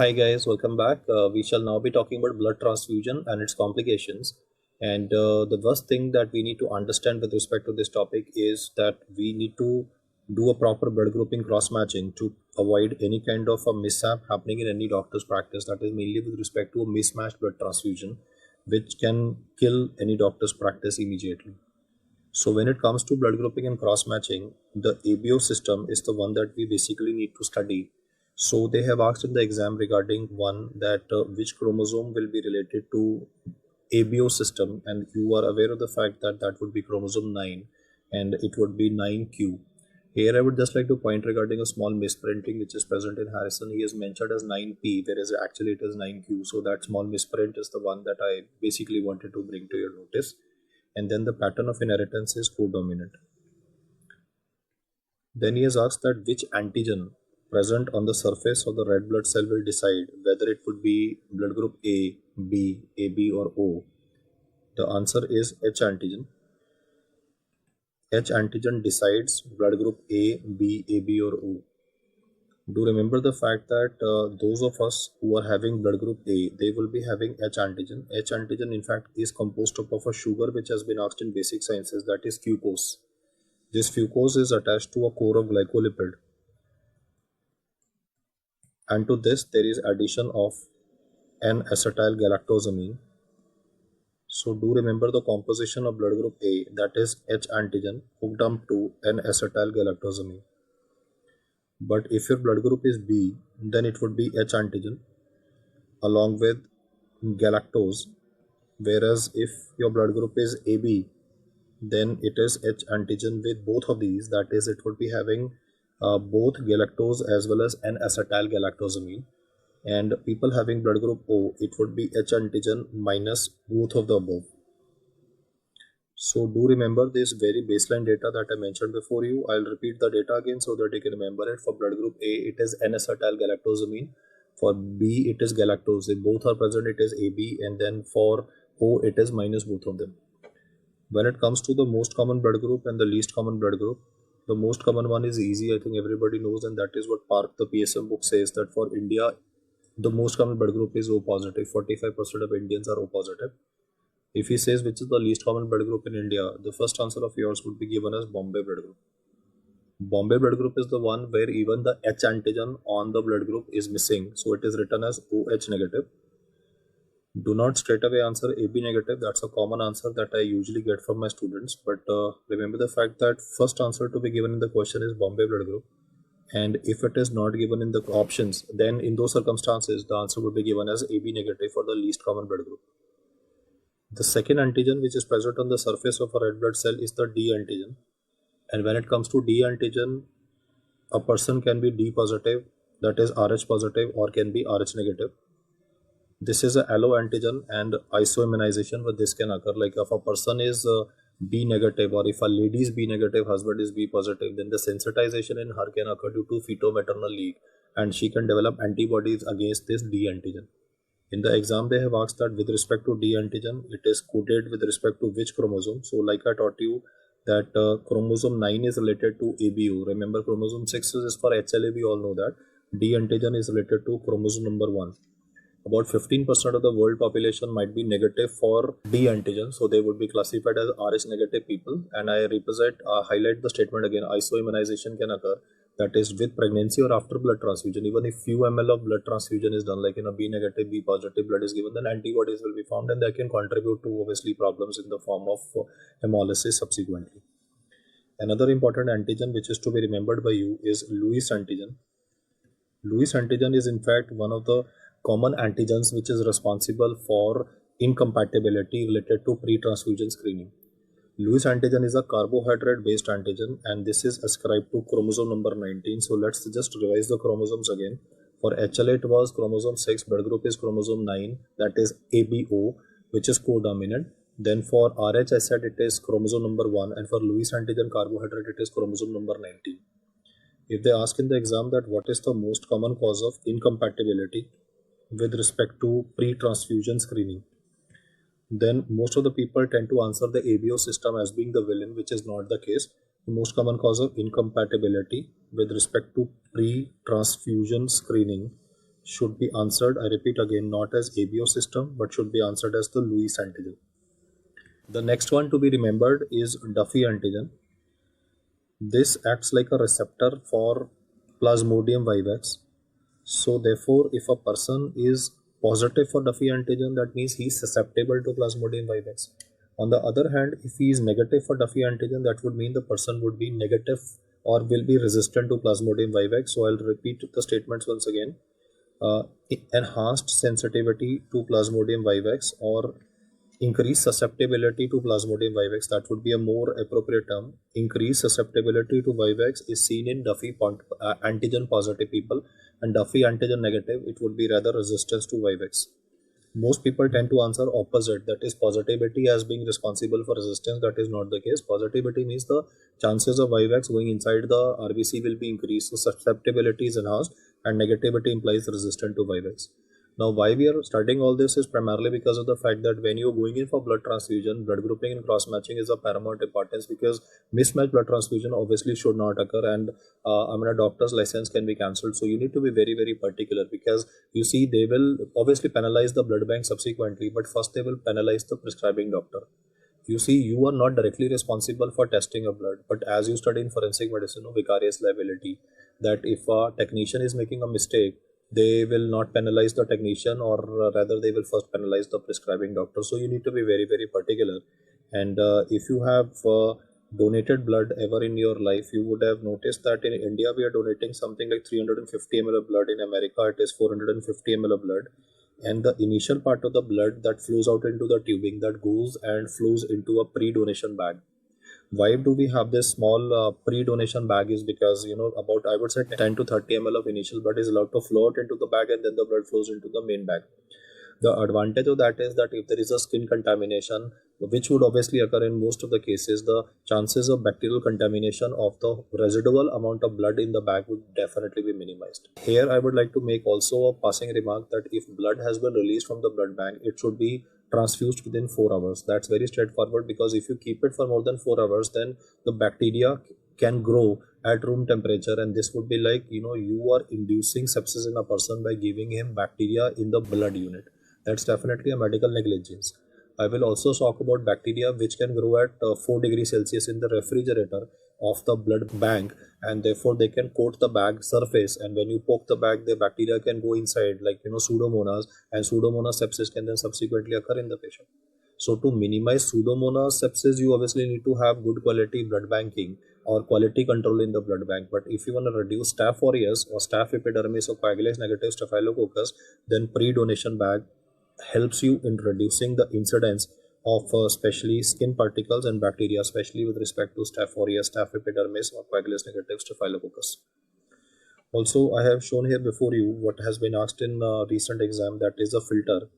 Hi guys, welcome back. We shall now be talking about blood transfusion and its complications. And the first thing that we need to understand with respect to this topic is that we need to do a proper blood grouping cross matching to avoid any kind of a mishap happening in any doctor's practice. That is mainly with respect to a mismatched blood transfusion, which can kill any doctor's practice immediately. So when it comes to blood grouping and cross matching, the ABO system is the one that we basically need to study. So they have asked in the exam regarding one that which chromosome will be related to ABO system, and you are aware of the fact that that would be chromosome 9 and it would be 9q. Here I would just like to point regarding a small misprinting which is present in Harrison. He is mentioned as 9p, whereas actually it is 9q. So that small misprint is the one that I basically wanted to bring to your notice. And then the pattern of inheritance is codominant. Then he has asked that which antigen present on the surface of the red blood cell will decide whether it would be blood group A, B, AB or O. The answer is H antigen. H antigen decides blood group A, B, AB or O. Do remember the fact that those of us who are having blood group A, they will be having H antigen. H antigen in fact is composed of a sugar which has been asked in basic sciences, that is fucose. This fucose is attached to a core of glycolipid, and to this there is addition of N-acetyl galactosamine. So do remember the composition of blood group A, that is H antigen hooked up to N-acetyl galactosamine. But if your blood group is B, then it would be H antigen along with galactose, whereas if your blood group is AB, then it is H antigen with both of these, that is it would be having both galactose as well as N-acetyl galactosamine. And people having blood group O, it would be H antigen minus both of the above. So do remember this very baseline data that I mentioned before you. I'll repeat the data again so that you can remember it. For blood group A, it is N-acetyl galactosamine. For B, it is galactose. If both are present, it is AB. And then for O, it is minus both of them. When it comes to the most common blood group and the least common blood group, the most common one is easy. I think everybody knows, and that is what Park, the PSM book, says, that for India, the most common blood group is O positive. 45% of Indians are O positive. If he says which is the least common blood group in India, the first answer of yours would be given as Bombay blood group. Bombay blood group is the one where even the H antigen on the blood group is missing. So it is written as OH negative. Do not straight away answer AB negative. That's a common answer that I usually get from my students. But remember the fact that first answer to be given in the question is Bombay blood group. And if it is not given in the options, then in those circumstances, the answer would be given as AB negative for the least common blood group. The second antigen which is present on the surface of a red blood cell is the D antigen. And when it comes to D antigen, a person can be D positive, that is Rh positive, or can be Rh negative. This is a allo antigen and isoimmunization where this can occur. Like if a person is B negative, or if a lady is B negative, husband is B positive, then the sensitization in her can occur due to feto-maternal leak, and she can develop antibodies against this D antigen. In the exam, they have asked that with respect to D antigen, it is coded with respect to which chromosome. So like I taught you that chromosome 9 is related to ABO. Remember, chromosome 6 is for HLA, we all know that. D antigen is related to chromosome number 1. About 15% of the world population might be negative for D antigen, so they would be classified as Rh negative people. And I highlight the statement again, isoimmunization can occur, that is with pregnancy or after blood transfusion. Even if few ml of blood transfusion is done, like in a B negative, B positive blood is given, then antibodies will be formed, and they can contribute to obviously problems in the form of hemolysis subsequently. Another important antigen which is to be remembered by you is Lewis antigen. Lewis antigen is in fact one of the common antigens which is responsible for incompatibility related to pre-transfusion screening. Lewis antigen is a carbohydrate based antigen, and this is ascribed to chromosome number 19. So let's just revise the chromosomes again. For HLA it was chromosome 6, blood group is chromosome 9, that is ABO, which is codominant. Then for RH I said it is chromosome number 1, and for Lewis antigen carbohydrate it is chromosome number 19. If they ask in the exam that what is the most common cause of incompatibility with respect to pre-transfusion screening, then most of the people tend to answer the ABO system as being the villain, which is not the case. The most common cause of incompatibility with respect to pre-transfusion screening should be answered, I repeat again, not as ABO system, but should be answered as the Lewis antigen. The next one to be remembered is Duffy antigen. This acts like a receptor for Plasmodium vivax. So therefore, if a person is positive for Duffy antigen, that means he is susceptible to Plasmodium vivax. On the other hand, if he is negative for Duffy antigen, that would mean the person would be negative or will be resistant to Plasmodium vivax. So I'll repeat the statements once again. Enhanced sensitivity to Plasmodium vivax or increased susceptibility to Plasmodium vivax, that would be a more appropriate term. Increased susceptibility to vivax is seen in Duffy antigen positive people, and Duffy antigen negative, it would be rather resistance to vivax. Most people tend to answer opposite, that is positivity as being responsible for resistance. That is not the case. Positivity means the chances of vivax going inside the RBC will be increased, so susceptibility is enhanced, and negativity implies resistant to vivax. Now, why we are studying all this is primarily because of the fact that when you're going in for blood transfusion, blood grouping and cross matching is of paramount importance, because mismatched blood transfusion obviously should not occur, and a doctor's license can be cancelled. So you need to be very, very particular, because you see, they will obviously penalize the blood bank subsequently, but first they will penalize the prescribing doctor. You see, you are not directly responsible for testing of blood, but as you study in forensic medicine, vicarious liability, that if a technician is making a mistake, they will not penalize the technician, or rather they will first penalize the prescribing doctor. So you need to be very, very particular. And if you have donated blood ever in your life, you would have noticed that in India we are donating something like 350 ml of blood. In America it is 450 ml of blood, and the initial part of the blood that flows out into the tubing, that goes and flows into a pre-donation bag. Why do we have this small pre-donation bag is because, about, I would say, 10 to 30 ml of initial blood is allowed to float into the bag, and then the blood flows into the main bag. The advantage of that is that if there is a skin contamination, which would obviously occur in most of the cases, the chances of bacterial contamination of the residual amount of blood in the bag would definitely be minimized. Here I would like to make also a passing remark that if blood has been released from the blood bank, it should be transfused within 4 hours. That's very straightforward, because if you keep it for more than 4 hours, then the bacteria can grow at room temperature, and this would be like, you are inducing sepsis in a person by giving him bacteria in the blood unit. That's definitely a medical negligence. I will also talk about bacteria which can grow at 4 degrees Celsius in the refrigerator of the blood bank, and therefore they can coat the bag surface, and when you poke the bag, the bacteria can go inside, like Pseudomonas, and Pseudomonas sepsis can then subsequently occur in the patient. So to minimize Pseudomonas sepsis, you obviously need to have good quality blood banking or quality control in the blood bank. But if you want to reduce Staph aureus or Staph epidermis or Coagulase negative Staphylococcus, then pre-donation bag helps you in reducing the incidence of especially skin particles and bacteria, especially with respect to Staph aureus, Staph epidermis or Coagulase negative Staphylococcus. Also, I have shown here before you what has been asked in recent exam, that is a filter.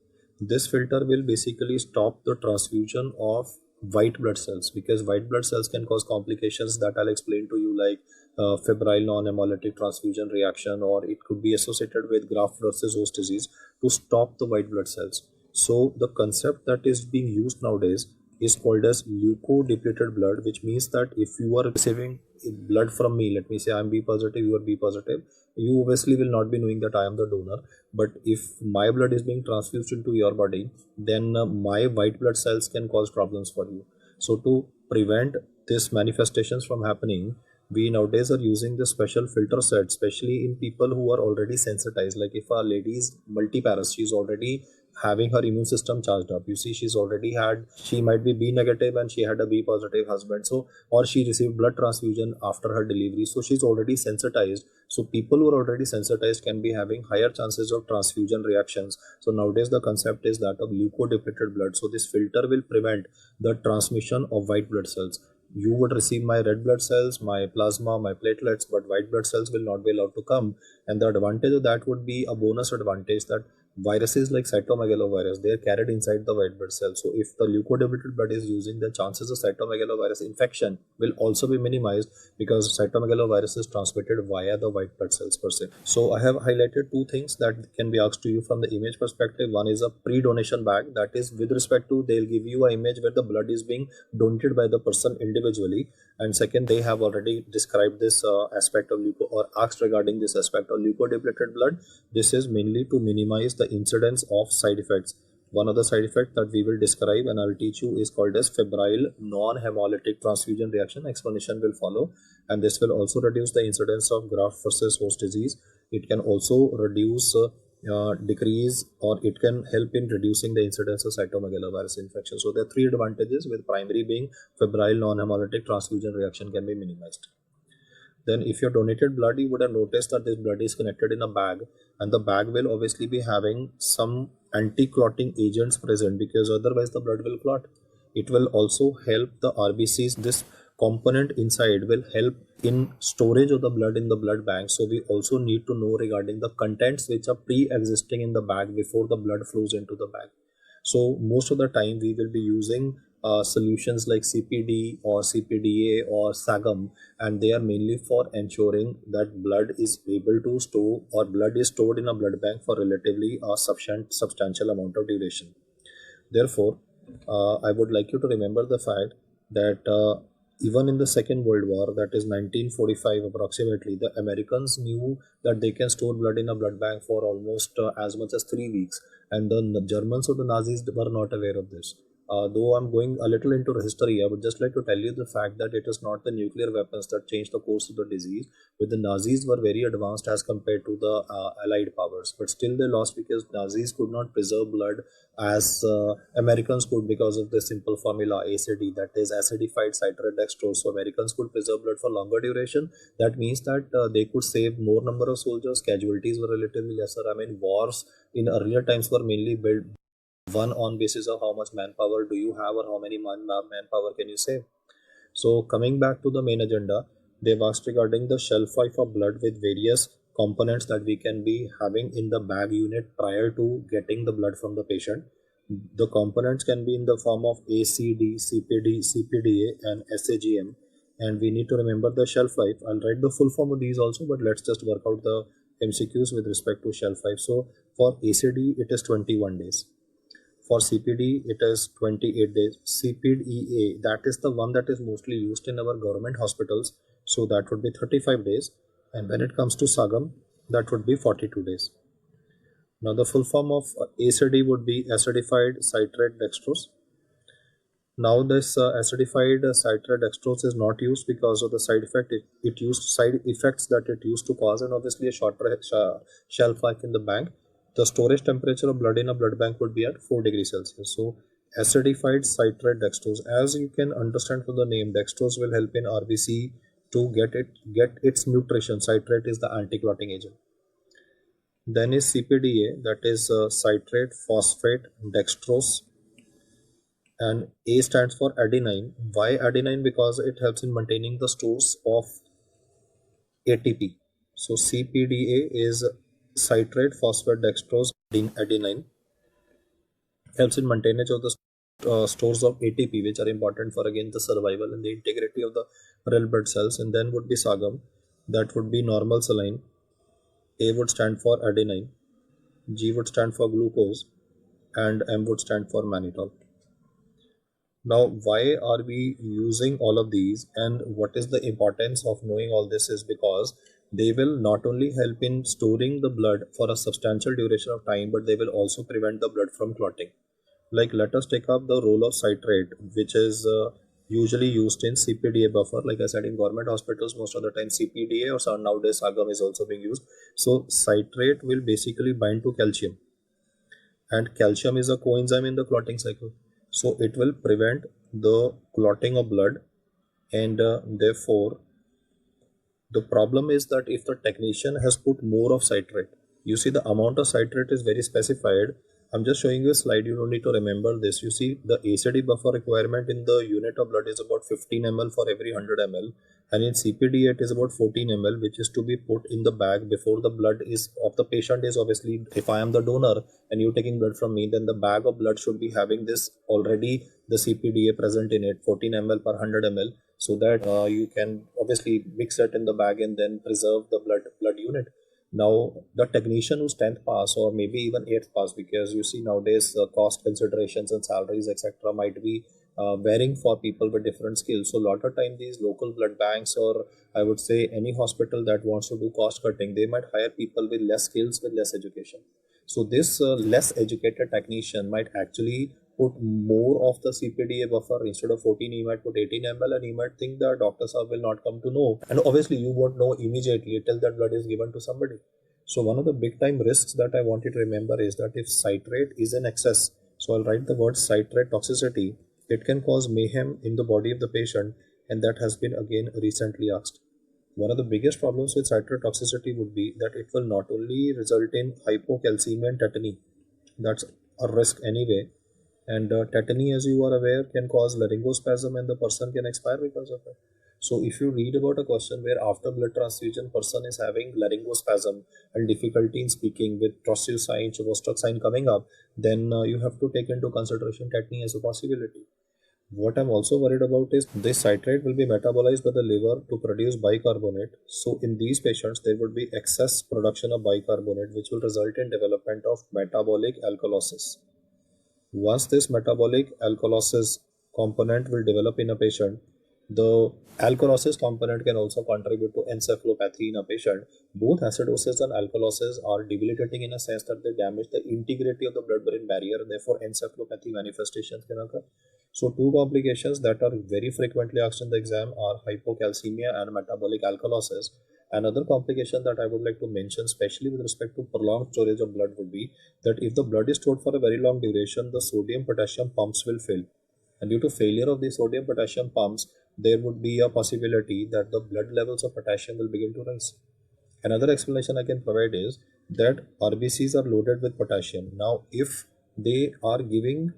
This filter will basically stop the transfusion of white blood cells, because white blood cells can cause complications that I'll explain to you, like febrile non-hemolytic transfusion reaction, or it could be associated with graft versus host disease, to stop the white blood cells. So the concept that is being used nowadays is called as leukodepleted blood, which means that if you are receiving blood from me, let me say I'm B positive, you are B positive, you obviously will not be knowing that I am the donor. But if my blood is being transfused into your body, then my white blood cells can cause problems for you. So to prevent these manifestations from happening, we nowadays are using this special filter set, especially in people who are already sensitized. Like if a lady is multiparous, she's already having her immune system charged up. You see, she might be B negative and she had a B positive husband. So, or she received blood transfusion after her delivery. So she's already sensitized. So people who are already sensitized can be having higher chances of transfusion reactions. So nowadays the concept is that of leukodepleted blood. So this filter will prevent the transmission of white blood cells. You would receive my red blood cells, my plasma, my platelets, but white blood cells will not be allowed to come. And the advantage of that would be a bonus advantage, that viruses like cytomegalovirus, they are carried inside the white blood cell. So if the leukodepleted blood is using, the chances of cytomegalovirus infection will also be minimized, because cytomegalovirus is transmitted via the white blood cells per se. So I have highlighted two things that can be asked to you from the image perspective. One is a pre-donation bag, that is with respect to, they'll give you an image where the blood is being donated by the person individually, and second, they have already described this aspect of leuko, or asked regarding this aspect of leukodepleted blood. This is mainly to minimize the incidence of side effects. One other side effect that we will describe and I'll teach you is called as febrile non-hemolytic transfusion reaction. Explanation will follow, and this will also reduce the incidence of graft versus host disease. It can also reduce decrease, or it can help in reducing the incidence of cytomegalovirus infection. So there are three advantages, with primary being febrile non-hemolytic transfusion reaction can be minimized. Then if you donated blood, you would have noticed that this blood is connected in a bag, and the bag will obviously be having some anti-clotting agents present, because otherwise the blood will clot. It will also help the RBCs. This component inside will help in storage of the blood in the blood bank. So we also need to know regarding the contents which are pre-existing in the bag before the blood flows into the bag. So most of the time we will be using solutions like CPD or CPDA or SAGM, and they are mainly for ensuring that blood is able to store, or blood is stored in a blood bank for relatively a substantial amount of duration. Therefore, I would like you to remember the fact that even in the Second World War, that is 1945 approximately, the Americans knew that they can store blood in a blood bank for almost as much as 3 weeks, and the Germans or the Nazis were not aware of this. Though I'm going a little into history, I would just like to tell you the fact that it is not the nuclear weapons that changed the course of the disease. But the Nazis were very advanced as compared to the Allied powers, but still they lost because Nazis could not preserve blood as Americans could, because of the simple formula ACD, that is acidified citrate dextrose. So Americans could preserve blood for longer duration. That means that they could save more number of soldiers. Casualties were relatively lesser. I mean, wars in earlier times were mainly built one on basis of how much manpower do you have, or how many manpower can you save. So coming back to the main agenda, they've asked regarding the shelf life of blood with various components that we can be having in the bag unit prior to getting the blood from the patient. The components can be in the form of ACD, CPD, CPDA and SAGM, and we need to remember the shelf life. I'll write the full form of these also, but let's just work out the MCQs with respect to shelf life. So for ACD it is 21 days. For CPD, it is 28 days. CPDA, that is the one that is mostly used in our government hospitals. So that would be 35 days. And when it comes to SAGM, that would be 42 days. Now the full form of ACD would be acidified citrate dextrose. Now this acidified citrate dextrose is not used because of the side effects that it used to cause, and obviously a shorter shelf life in the bank. The storage temperature of blood in a blood bank would be at 4 degrees Celsius. So acidified citrate dextrose, as you can understand from the name, dextrose will help in RBC to get its nutrition. Citrate is the anti-clotting agent. Then is CPDA, that is citrate phosphate dextrose, and A stands for adenine. Why adenine? Because it helps in maintaining the stores of ATP. So CPDA is citrate phosphate dextrose adenine, helps in maintenance of the stores of ATP, which are important for again the survival and the integrity of the red blood cells. And then would be SAGM, that would be normal saline. A would stand for adenine, G would stand for glucose, and M would stand for mannitol. Now, why are we using all of these, and what is the importance of knowing all this is because they will not only help in storing the blood for a substantial duration of time, but they will also prevent the blood from clotting. Like, let us take up the role of citrate, which is usually used in CPDA buffer. Like I said, in government hospitals, most of the time CPDA or nowadays SAGM is also being used. So citrate will basically bind to calcium, and calcium is a coenzyme in the clotting cycle. So it will prevent the clotting of blood, and therefore the problem is that if the technician has put more of citrate, you see the amount of citrate is very specified. I'm just showing you a slide. You don't need to remember this. You see, the ACD buffer requirement in the unit of blood is about 15 ml for every 100 ml, and in CPD it is about 14 ml, which is to be put in the bag before the blood is of the patient is obviously. If I am the donor and you taking blood from me, then the bag of blood should be having this already the CPDA present in it, 14 ml per 100 ml, so that you can obviously mix it in the bag and then preserve the blood unit. Now, the technician who's 10th pass or maybe even 8th pass, because you see nowadays cost considerations and salaries, etc., might be varying for people with different skills. So, a lot of time, these local blood banks, or I would say any hospital that wants to do cost cutting, they might hire people with less skills, with less education. So, this less educated technician might actually put more of the CPDA buffer. Instead of 14, he might put 18 ml, and he might think the doctors will not come to know. And obviously, you won't know immediately till that blood is given to somebody. So one of the big time risks that I want you to remember is that if citrate is in excess, so I'll write the word citrate toxicity, it can cause mayhem in the body of the patient, and that has been again recently asked. One of the biggest problems with citrate toxicity would be that it will not only result in hypocalcemia and tetany, that's a risk anyway, and tetany, as you are aware, can cause laryngospasm and the person can expire because of it. So if you read about a question where after blood transfusion person is having laryngospasm and difficulty in speaking with Trousseau sign, Chuvostok sign coming up, then you have to take into consideration tetany as a possibility. What I'm also worried about is this citrate will be metabolized by the liver to produce bicarbonate. So in these patients, there would be excess production of bicarbonate, which will result in development of metabolic alkalosis. Once this metabolic alkalosis component will develop in a patient, the alkalosis component can also contribute to encephalopathy in a patient. Both acidosis and alkalosis are debilitating in a sense that they damage the integrity of the blood-brain barrier, and therefore encephalopathy manifestations can occur. So two complications that are very frequently asked in the exam are hypocalcemia and metabolic alkalosis. Another complication that I would like to mention, especially with respect to prolonged storage of blood, would be that if the blood is stored for a very long duration, the sodium potassium pumps will fail. And due to failure of the sodium potassium pumps, there would be a possibility that the blood levels of potassium will begin to rise. Another explanation I can provide is that RBCs are loaded with potassium. Now, if they are giving,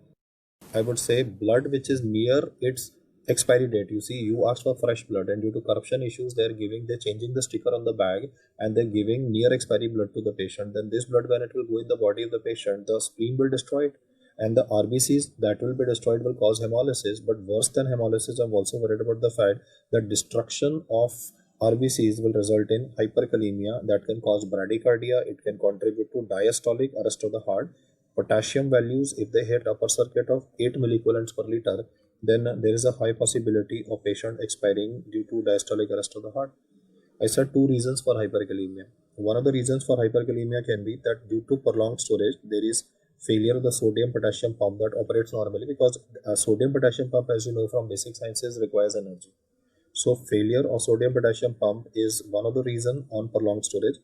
I would say, blood which is near its expiry date, you see, you asked for fresh blood, and due to corruption issues, they're changing the sticker on the bag, and they're giving near expiry blood to the patient. Then this blood, when it will go in the body of the patient, the spleen will destroy it, and the RBCs that will be destroyed will cause hemolysis. But worse than hemolysis, I'm also worried about the fact that destruction of RBCs will result in hyperkalemia that can cause bradycardia. It can contribute to diastolic arrest of the heart. Potassium values, if they hit upper circuit of 8 milliequivalents per liter, then there is a high possibility of patient expiring due to diastolic arrest of the heart. I said two reasons for hyperkalemia. One of the reasons for hyperkalemia can be that due to prolonged storage, there is failure of the sodium potassium pump that operates normally, because a sodium potassium pump, as you know from basic sciences, requires energy. So failure of sodium potassium pump is one of the reason on prolonged storage.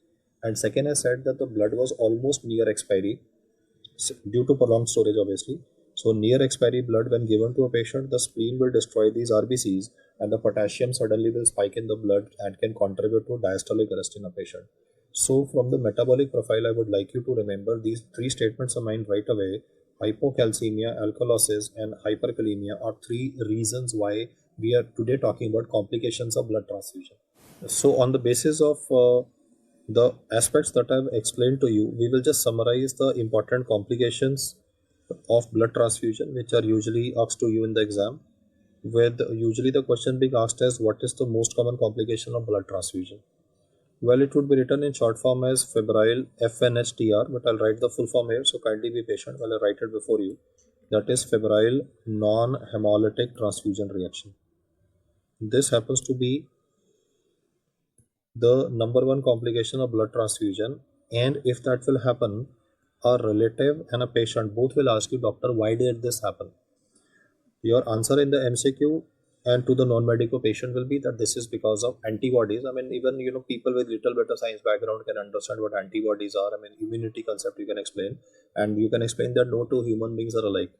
And second, I said that the blood was almost near expiry due to prolonged storage, obviously. So near expiry blood, when given to a patient, the spleen will destroy these RBCs, and the potassium suddenly will spike in the blood and can contribute to diastolic arrest in a patient. So from the metabolic profile, I would like you to remember these three statements of mine right away. Hypocalcemia, alkalosis, and hyperkalemia are three reasons why we are today talking about complications of blood transfusion. So on the basis of the aspects that I've explained to you, we will just summarize the important complications of blood transfusion, which are usually asked to you in the exam, with usually the question being asked as what is the most common complication of blood transfusion. Well, it would be written in short form as febrile FNHTR, but I'll write the full form here, so kindly be patient while I write it before you. That is febrile non-hemolytic transfusion reaction. This happens to be the number one complication of blood transfusion, and if that will happen, a relative and a patient both will ask you, doctor, why did this happen? Your answer in the MCQ and to the non-medical patient will be that this is because of antibodies. I mean, even people with little bit of science background can understand what antibodies are. I mean, immunity concept you can explain, and you can explain that no two human beings are alike.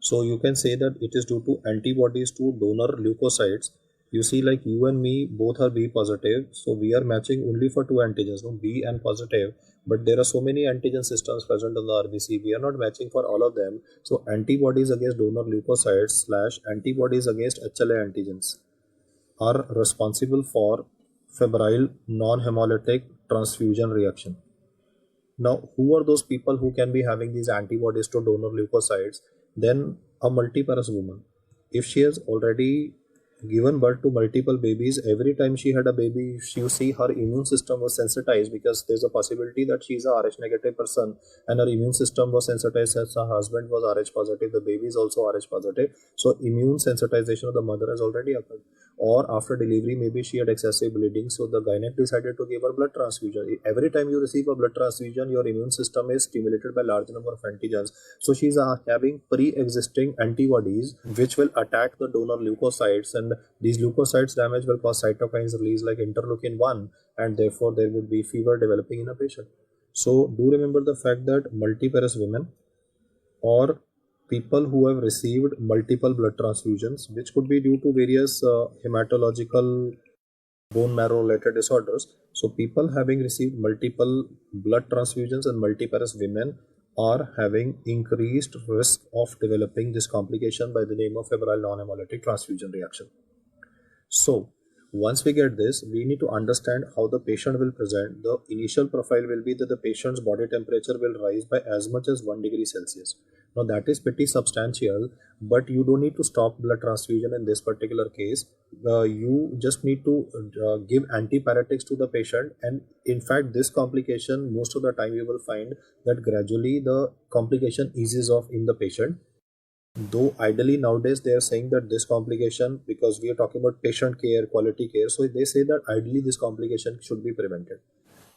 So you can say that it is due to antibodies to donor leukocytes, You see, like you and me both are B positive, so we are matching only for two antigens, no, B and positive. But there are so many antigen systems present in the RBC, we are not matching for all of them. So antibodies against donor leukocytes slash antibodies against HLA antigens are responsible for febrile non-hemolytic transfusion reaction. Now, who are those people who can be having these antibodies to donor leukocytes? Then a multiparous woman. If she has already given birth to multiple babies, every time she had a baby, you see her immune system was sensitized, because there's a possibility that she's a Rh negative person and her immune system was sensitized as her husband was Rh positive, the baby is also Rh positive. So immune sensitization of the mother has already occurred. Or after delivery, maybe she had excessive bleeding, so the gynec decided to give her blood transfusion. Every time you receive a blood transfusion, your immune system is stimulated by large number of antigens. So she's having pre-existing antibodies which will attack the donor leukocytes, and these leukocytes damage will cause cytokines release like interleukin 1, and therefore there would be fever developing in a patient. So do remember the fact that multiparous women or people who have received multiple blood transfusions, which could be due to various hematological bone marrow related disorders. So people having received multiple blood transfusions and multiparous women are having increased risk of developing this complication by the name of febrile non-hemolytic transfusion reaction. So once we get this, we need to understand how the patient will present. The initial profile will be that the patient's body temperature will rise by as much as 1 degree Celsius. Now that is pretty substantial, but you don't need to stop blood transfusion in this particular case. You just need to give antipyretics to the patient, and in fact this complication, most of the time you will find that gradually the complication eases off in the patient. Though ideally nowadays they are saying that this complication, because we are talking about patient care, quality care, so they say that ideally this complication should be prevented.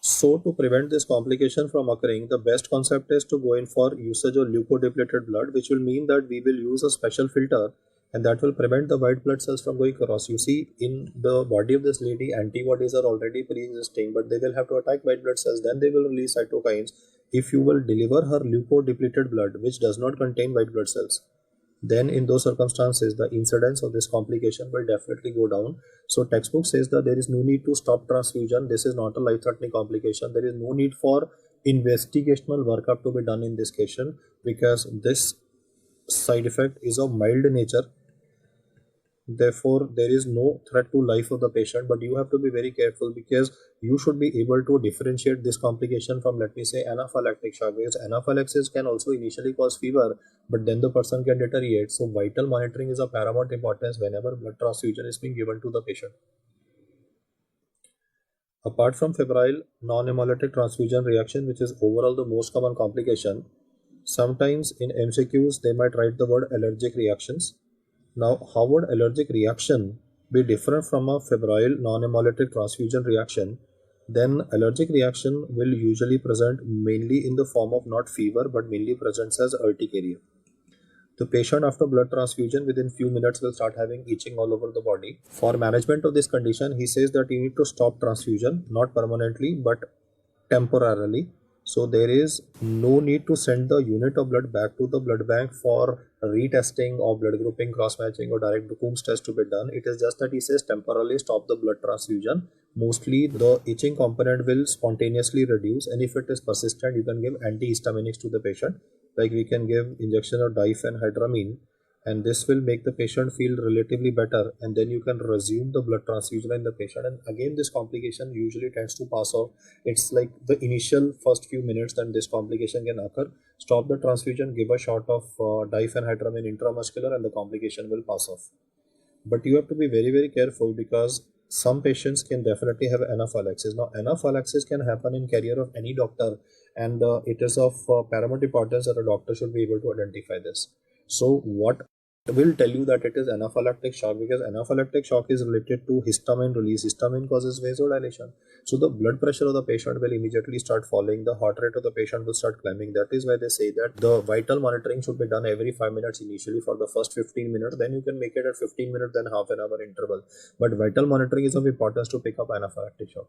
So to prevent this complication from occurring, the best concept is to go in for usage of leukodepleted blood, which will mean that we will use a special filter, and that will prevent the white blood cells from going across. You see, in the body of this lady, antibodies are already pre-existing, but they will have to attack white blood cells, then they will release cytokines. If you will deliver her leukodepleted blood, which does not contain white blood cells, then in those circumstances the incidence of this complication will definitely go down. So textbook says that there is no need to stop transfusion. This is not a life-threatening complication. There is no need for investigational workup to be done in this case, because this side effect is of mild nature. Therefore there is no threat to life of the patient, but you have to be very careful, because you should be able to differentiate this complication from, let me say, anaphylactic shock, because anaphylaxis can also initially cause fever, but then the person can deteriorate. So vital monitoring is of paramount importance whenever blood transfusion is being given to the patient. Apart from febrile non-hemolytic transfusion reaction, which is overall the most common complication, sometimes in MCQs they might write the word allergic reactions. Now, how would allergic reaction be different from a febrile non-hemolytic transfusion reaction? Then allergic reaction will usually present mainly in the form of not fever, but mainly presents as urticaria. The patient after blood transfusion within few minutes will start having itching all over the body. For management of this condition, he says that you need to stop transfusion, not permanently, but temporarily. So there is no need to send the unit of blood back to the blood bank for retesting or blood grouping, cross matching or direct Coombs test to be done. It is just that he says temporarily stop the blood transfusion. Mostly the itching component will spontaneously reduce, and if it is persistent, you can give antihistaminics to the patient. Like we can give injection of diphenhydramine, and this will make the patient feel relatively better, and then you can resume the blood transfusion in the patient. And again, this complication usually tends to pass off. It's like the initial first few minutes that this complication can occur. Stop the transfusion, give a shot of diphenhydramine intramuscular, and the complication will pass off. But you have to be very careful, because some patients can definitely have anaphylaxis. Now anaphylaxis can happen in carrier of any doctor, and it is of paramount importance that a doctor should be able to identify this. So what will tell you that it is anaphylactic shock, because anaphylactic shock is related to histamine release. Histamine causes vasodilation, so the blood pressure of the patient will immediately start falling, the heart rate of the patient will start climbing. That is why they say that the vital monitoring should be done every 5 minutes initially for the first 15 minutes, then you can make it at 15 minutes, then half an hour interval. But vital monitoring is of importance to pick up anaphylactic shock.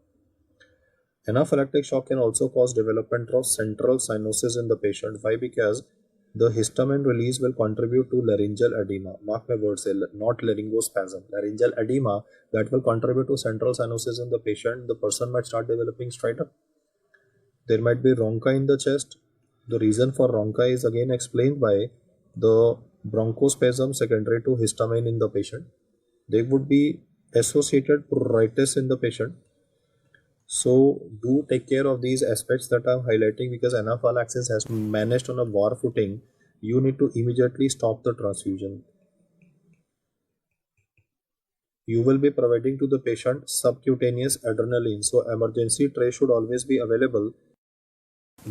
Anaphylactic shock can also cause development of central cyanosis in the patient. Why? Because The histamine release will contribute to laryngeal edema. Mark my words here, not laryngospasm. Laryngeal edema that will contribute to central cyanosis in the patient. The person might start developing stridor. There might be rhonchi in the chest. The reason for rhonchi is again explained by the bronchospasm secondary to histamine in the patient. There would be associated pruritus in the patient. So do take care of these aspects that I'm highlighting, because anaphylaxis has managed on a war footing. You need to immediately stop the transfusion. You will be providing to the patient subcutaneous adrenaline. So emergency tray should always be available.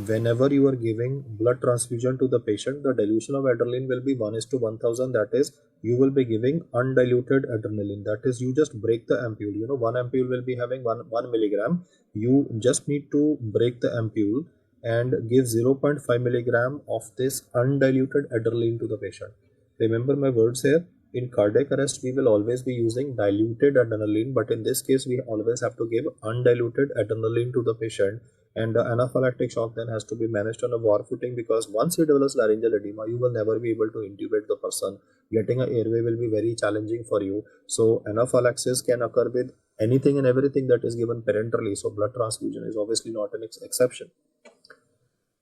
Whenever you are giving blood transfusion to the patient, the dilution of adrenaline will be 1:1000. That is, you will be giving undiluted adrenaline. That is, you just break the ampule. You know, one ampule will be having 1 milligram. You just need to break the ampule and give 0.5 milligram of this undiluted adrenaline to the patient. Remember my words here. In cardiac arrest, we will always be using diluted adrenaline, but in this case, we always have to give undiluted adrenaline to the patient. And the anaphylactic shock then has to be managed on a war footing, because once you develop laryngeal edema, you will never be able to intubate the person. Getting an airway will be very challenging for you. So anaphylaxis can occur with anything and everything that is given parenterally. So blood transfusion is obviously not an exception.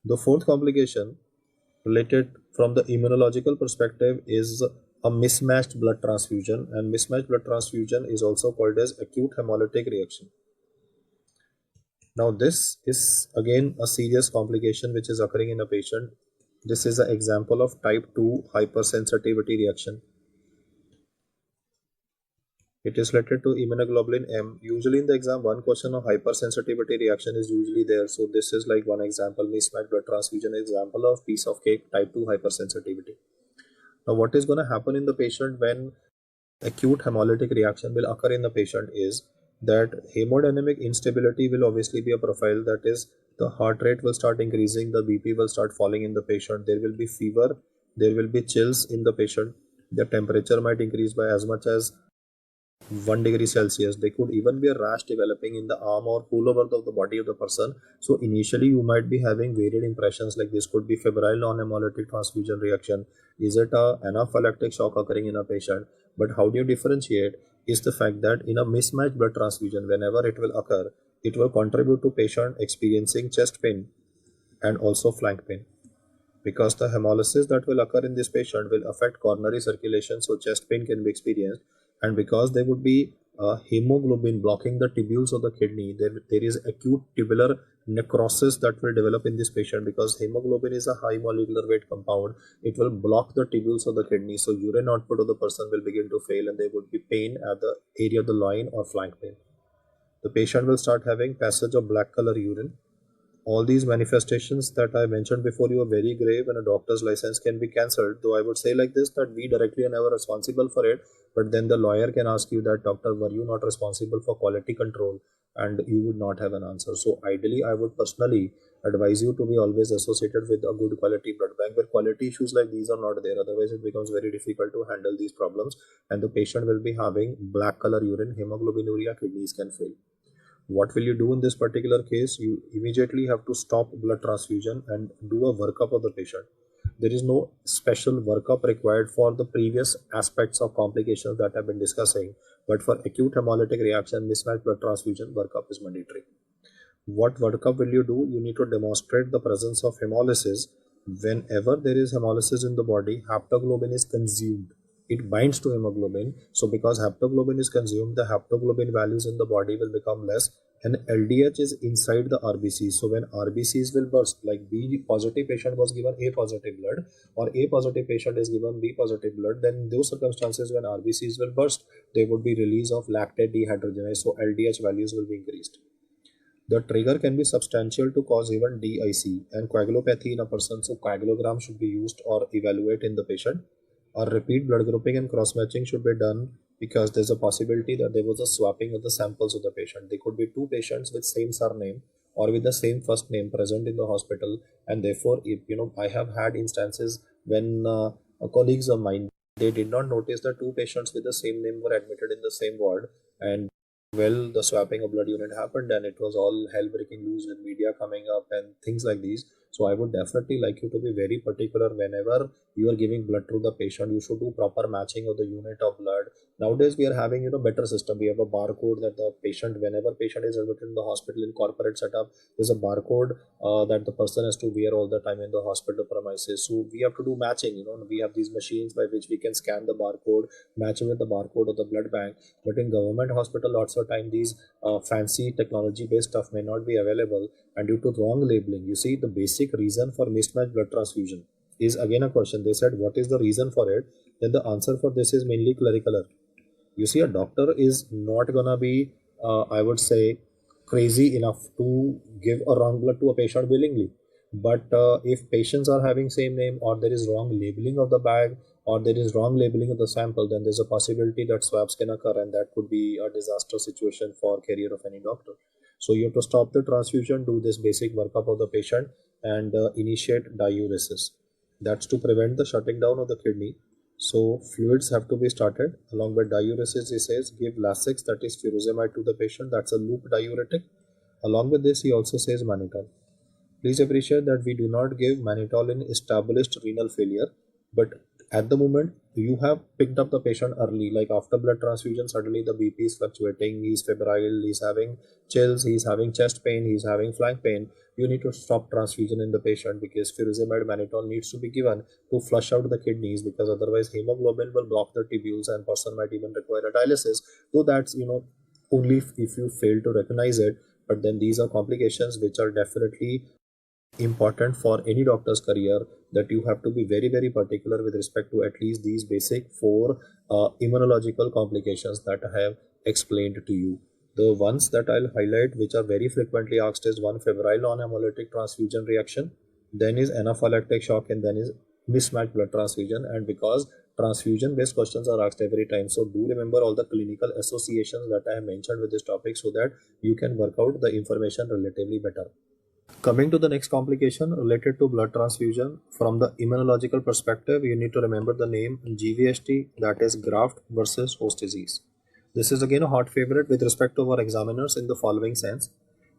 The fourth complication related from the immunological perspective is a mismatched blood transfusion, and mismatched blood transfusion is also called as acute hemolytic reaction. Now this is again a serious complication which is occurring in a patient. This is an example of type 2 hypersensitivity reaction. It is related to immunoglobulin M. Usually in the exam, one question of hypersensitivity reaction is usually there. So this is like one example, mismatched blood transfusion example of piece of cake, type 2 hypersensitivity. Now what is going to happen in the patient when acute hemolytic reaction will occur in the patient is that hemodynamic instability will obviously be a profile. That is, the heart rate will start increasing, the BP will start falling in the patient, there will be fever, there will be chills in the patient, the temperature might increase by as much as 1 degree Celsius. There could even be a rash developing in the arm or all over the body of the person. So initially you might be having varied impressions, like this could be febrile non-hemolytic transfusion reaction. Is it a anaphylactic shock occurring in a patient? But how do you differentiate is the fact that in a mismatched blood transfusion, whenever it will occur, it will contribute to patient experiencing chest pain and also flank pain, because the hemolysis that will occur in this patient will affect coronary circulation, so chest pain can be experienced. And because there would be hemoglobin blocking the tubules of the kidney, there is acute tubular necrosis that will develop in this patient, because hemoglobin is a high molecular weight compound. It will block the tubules of the kidney, so urine output of the person will begin to fail, and there would be pain at the area of the loin or flank pain. The patient will start having passage of black color urine. All these manifestations that I mentioned before you are very grave, and a doctor's license can be cancelled. Though I would say like this, that we directly are never responsible for it, but then the lawyer can ask you that, doctor, were you not responsible for quality control? And you would not have an answer. So ideally, I would personally advise you to be always associated with a good quality blood bank, where quality issues like these are not there. Otherwise, it becomes very difficult to handle these problems, and the patient will be having black color urine, hemoglobinuria, kidneys can fail. What will you do in this particular case? You immediately have to stop blood transfusion and do a workup of the patient. There is no special workup required for the previous aspects of complications that I've been discussing, but for acute hemolytic reaction, mismatched blood transfusion, workup is mandatory. What workup will you do? You need to demonstrate the presence of hemolysis. Whenever there is hemolysis in the body, haptoglobin is consumed. It binds to hemoglobin. So because haptoglobin is consumed, the haptoglobin values in the body will become less, and LDH is inside the RBCs. So when RBCs will burst, like B positive patient was given A positive blood, or A positive patient is given B positive blood, then in those circumstances when RBCs will burst, there would be release of lactate dehydrogenase. So LDH values will be increased. The trigger can be substantial to cause even DIC and coagulopathy in a person. So coagulogram should be used or evaluate in the patient. Or repeat blood grouping and cross matching should be done, because there's a possibility that there was a swapping of the samples of the patient. There could be two patients with same surname or with the same first name present in the hospital, and therefore, I have had instances when colleagues of mine, they did not notice that two patients with the same name were admitted in the same ward, and well, the swapping of blood unit happened, and it was all hell breaking loose with media coming up and things like these. So I would definitely like you to be very particular whenever you are giving blood to the patient. You should do proper matching of the unit of blood. Nowadays we are having better system. We have a barcode that the patient, whenever patient is admitted in the hospital in corporate setup, there's a barcode that the person has to wear all the time in the hospital premises. So we have to do matching. We have these machines by which we can scan the barcode, match it with the barcode of the blood bank. But in government hospital, lots of time these fancy technology based stuff may not be available, and due to wrong labeling, you see, the basic reason for mismatched blood transfusion is again a question. They said, what is the reason for it? Then the answer for this is mainly clerical error. You see, a doctor is not gonna be I would say crazy enough to give a wrong blood to a patient willingly. But if patients are having same name, or there is wrong labeling of the bag, or there is wrong labeling of the sample, then there's a possibility that swaps can occur, and that could be a disaster situation for career of any doctor. So you have to stop the transfusion, do this basic workup of the patient, and initiate diuresis. That's to prevent the shutting down of the kidney. So fluids have to be started. Along with diuresis, he says give Lasix, that is furosemide, to the patient. That's a loop diuretic. Along with this, he also says mannitol. Please appreciate that we do not give mannitol in established renal failure, but at the moment you have picked up the patient early, like after blood transfusion, suddenly the BP is fluctuating, he's febrile, he's having chills, he's having chest pain, he's having flank pain. You need to stop transfusion in the patient, because furosemide mannitol needs to be given to flush out the kidneys, because otherwise hemoglobin will block the tubules and person might even require a dialysis. So that's only if you fail to recognize it. But then these are complications which are definitely important for any doctor's career, that you have to be very very particular with respect to at least these basic four immunological complications that I have explained to you. The ones that I'll highlight which are very frequently asked is one, febrile non-hemolytic transfusion reaction, then is anaphylactic shock, and then is mismatched blood transfusion. And because transfusion based questions are asked every time, so do remember all the clinical associations that I have mentioned with this topic, so that you can work out the information relatively better. Coming to the next complication related to blood transfusion, from the immunological perspective, you need to remember the name GVHD, that is graft versus host disease. This is again a hot favorite with respect to our examiners in the following sense,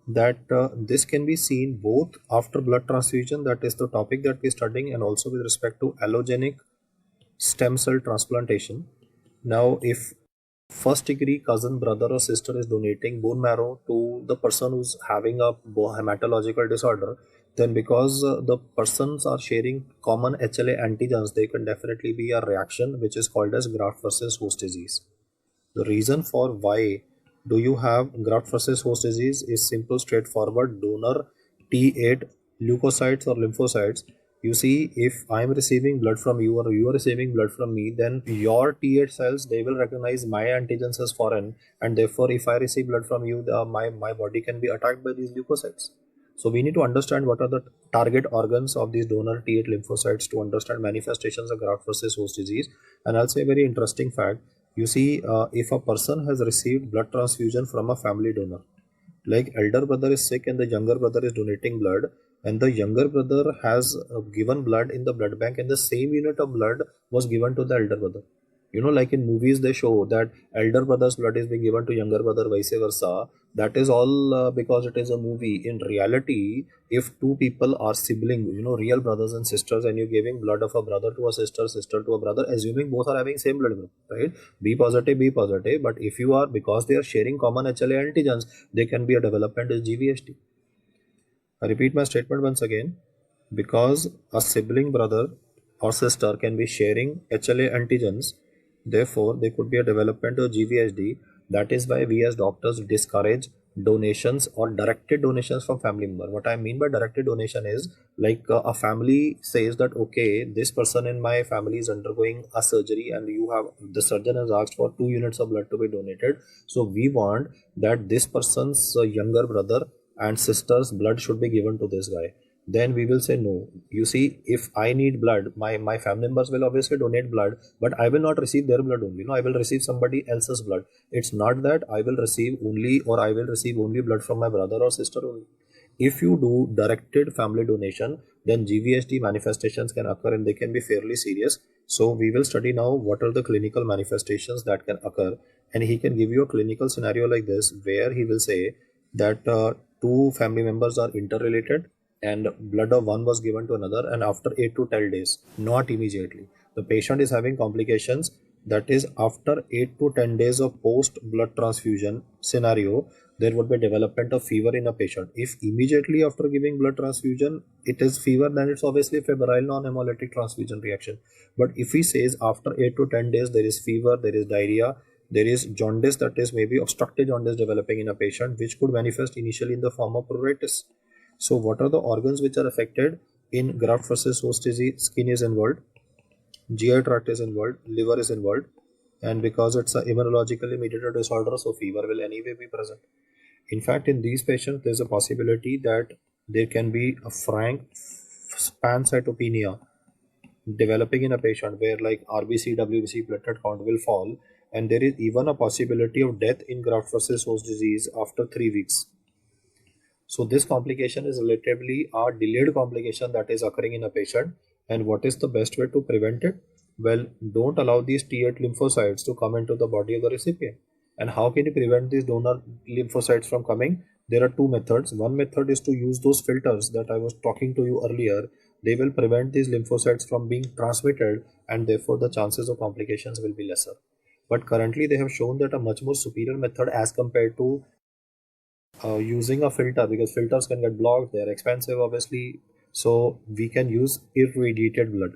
that this can be seen both after blood transfusion, that is the topic that we're studying, and also with respect to allogenic stem cell transplantation. Now, if first degree cousin, brother or sister is donating bone marrow to the person who's having a hematological disorder, then because the persons are sharing common HLA antigens, there can definitely be a reaction which is called as graft versus host disease. The reason for why do you have graft versus host disease is simple, straightforward. Donor T8 leukocytes or lymphocytes. You see, if I'm receiving blood from you or you are receiving blood from me, then your T8 cells, they will recognize my antigens as foreign, and therefore if I receive blood from you, my body can be attacked by these leukocytes. So we need to understand what are the target organs of these donor T8 lymphocytes to understand manifestations of graft versus host disease. And I'll say a very interesting fact. You see, if a person has received blood transfusion from a family donor, like elder brother is sick and the younger brother is donating blood, and the younger brother has given blood in the blood bank, and the same unit of blood was given to the elder brother. Like in movies they show that elder brother's blood is being given to younger brother, vice versa. That is all because it is a movie. In reality, if two people are siblings, real brothers and sisters, and you're giving blood of a brother to a sister, sister to a brother, assuming both are having same blood group, right? B positive, B positive. But if you are, because they are sharing common HLA antigens, they can be a development is GVHD. I repeat my statement once again. Because a sibling brother or sister can be sharing HLA antigens, therefore there could be a development of GVHD. That is why we as doctors discourage donations or directed donations from family member. What I mean by directed donation is like a family says that okay, this person in my family is undergoing a surgery, and the surgeon has asked for 2 units of blood to be donated. So we want that this person's younger brother and sister's blood should be given to this guy. Then we will say no. You see, if I need blood, my family members will obviously donate blood, but I will not receive their blood only. I will receive somebody else's blood. It's not that I will receive only, or I will receive only blood from my brother or sister only. If you do directed family donation, then GVHD manifestations can occur, and they can be fairly serious. So we will study now what are the clinical manifestations that can occur, and he can give you a clinical scenario like this, where he will say that two family members are interrelated, and blood of one was given to another, and after 8 to 10 days, not immediately, the patient is having complications, that is after 8 to 10 days of post blood transfusion scenario, there would be development of fever in a patient. If immediately after giving blood transfusion it is fever, then it's obviously a febrile non-hemolytic transfusion reaction. But if he says after 8 to 10 days there is fever, there is diarrhea, there is jaundice, that is maybe obstructive jaundice developing in a patient, which could manifest initially in the form of pruritus. So what are the organs which are affected in graft versus host disease? Skin is involved, GI tract is involved, liver is involved, and because it's a immunologically mediated disorder, so fever will anyway be present. In fact, in these patients, there's a possibility that there can be a frank pancytopenia developing in a patient where like RBC, WBC platelet count will fall, and there is even a possibility of death in graft versus host disease after 3 weeks. So this complication is relatively a delayed complication that is occurring in a patient. And what is the best way to prevent it? Well, don't allow these T8 lymphocytes to come into the body of the recipient. And how can you prevent these donor lymphocytes from coming? There are two methods. One method is to use those filters that I was talking to you earlier. They will prevent these lymphocytes from being transmitted, and therefore the chances of complications will be lesser. But currently they have shown that a much more superior method as compared to using a filter, because filters can get blocked, they are expensive obviously, so we can use irradiated blood.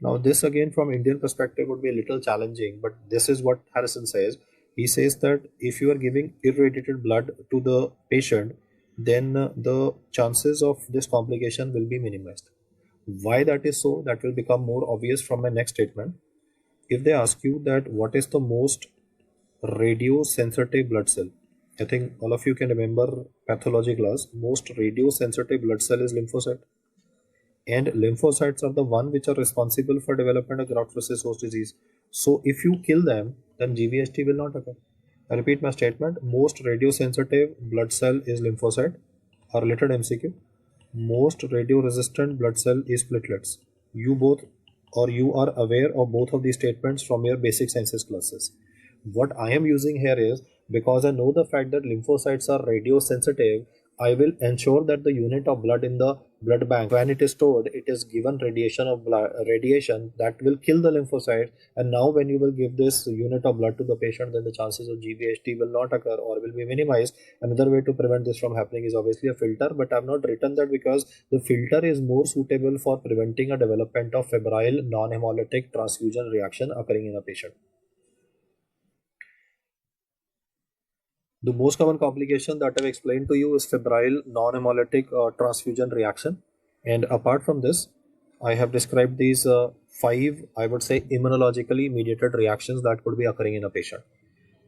Now this again from Indian perspective would be a little challenging, but this is what Harrison says. He says that if you are giving irradiated blood to the patient, then the chances of this complication will be minimized. Why that is so, that will become more obvious from my next statement. If they ask you that what is the most radiosensitive blood cell, I think all of you can remember pathology class. Most radiosensitive blood cell is lymphocyte, and lymphocytes are the one which are responsible for development of graft versus host disease. So if you kill them, then GVHT will not occur. I repeat my statement: most radiosensitive blood cell is lymphocyte. A related MCQ: most radioresistant blood cell is platelets. You are aware of both of these statements from your basic sciences classes. What I am using here is, because I know the fact that lymphocytes are radiosensitive, I will ensure that the unit of blood in the blood bank, when it is stored, it is given radiation that will kill the lymphocytes. And now when you will give this unit of blood to the patient, then the chances of GVHT will not occur or will be minimized. Another way to prevent this from happening is obviously a filter, but I have not written that because the filter is more suitable for preventing a development of febrile non-hemolytic transfusion reaction occurring in a patient. The most common complication that I've explained to you is febrile non-hemolytic transfusion reaction. And apart from this, I have described these 5, I would say, immunologically mediated reactions that could be occurring in a patient.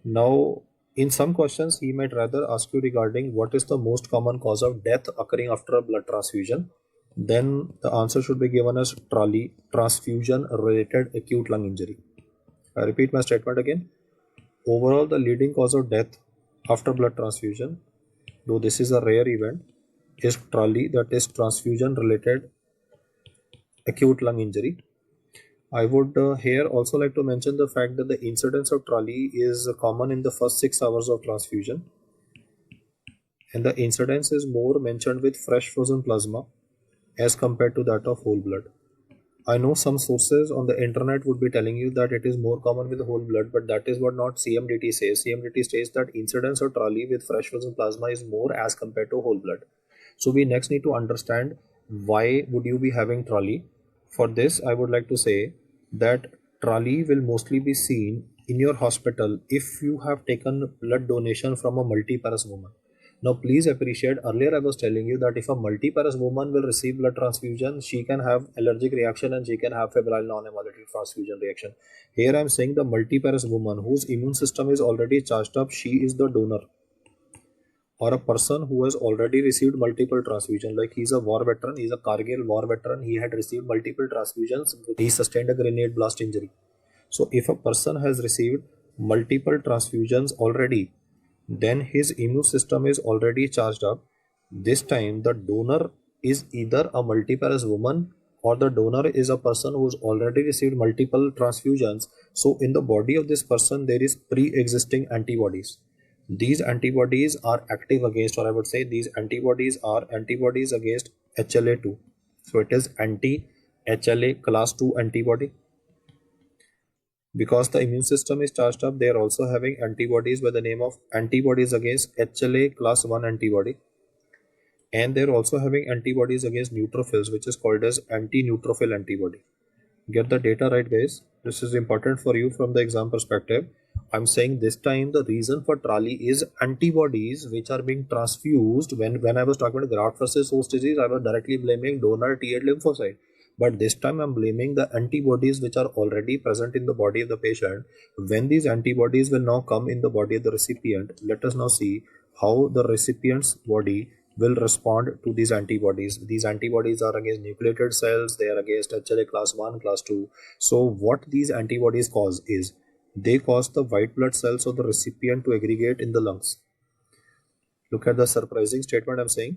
Now, in some questions, he might rather ask you regarding what is the most common cause of death occurring after a blood transfusion. Then the answer should be given as TRALI, transfusion-related acute lung injury. I repeat my statement again. Overall, the leading cause of death after blood transfusion, though this is a rare event, is TRALI, that is transfusion related acute lung injury. I would here also like to mention the fact that the incidence of TRALI is common in the first 6 hours of transfusion, and the incidence is more mentioned with fresh frozen plasma as compared to that of whole blood. I know some sources on the internet would be telling you that it is more common with whole blood, but that is what not CMDT says. CMDT says that incidence of TRALI with fresh frozen plasma is more as compared to whole blood. So we next need to understand why would you be having TRALI. For this, I would like to say that TRALI will mostly be seen in your hospital if you have taken blood donation from a multiparous woman. Now please appreciate, earlier I was telling you that if a multiparous woman will receive blood transfusion, she can have allergic reaction and she can have febrile non-hemolytic transfusion reaction. Here I am saying the multiparous woman whose immune system is already charged up, she is the donor. Or a person who has already received multiple transfusion, like he's a war veteran, he's a Kargil war veteran, he had received multiple transfusions, he sustained a grenade blast injury. So if a person has received multiple transfusions already, then his immune system is already charged up. This time the donor is either a multiparous woman or the donor is a person who's already received multiple transfusions. So in the body of this person there is pre-existing antibodies. These antibodies are active against, or I would say these antibodies are antibodies against HLA-2. So it is anti-HLA class 2 antibody. Because the immune system is charged up, they are also having antibodies by the name of antibodies against HLA class 1 antibody. And they're also having antibodies against neutrophils, which is called as anti-neutrophil antibody. Get the data right, guys. This is important for you from the exam perspective. I'm saying this time the reason for TRALI is antibodies which are being transfused. When I was talking about graft versus host disease, I was directly blaming donor T8 lymphocyte. But this time I'm blaming the antibodies which are already present in the body of the patient. When these antibodies will now come in the body of the recipient, let us now see how the recipient's body will respond to these antibodies. These antibodies are against nucleated cells, they are against HLA class 1, class 2. So what these antibodies cause is, they cause the white blood cells of the recipient to aggregate in the lungs. Look at the surprising statement I'm saying.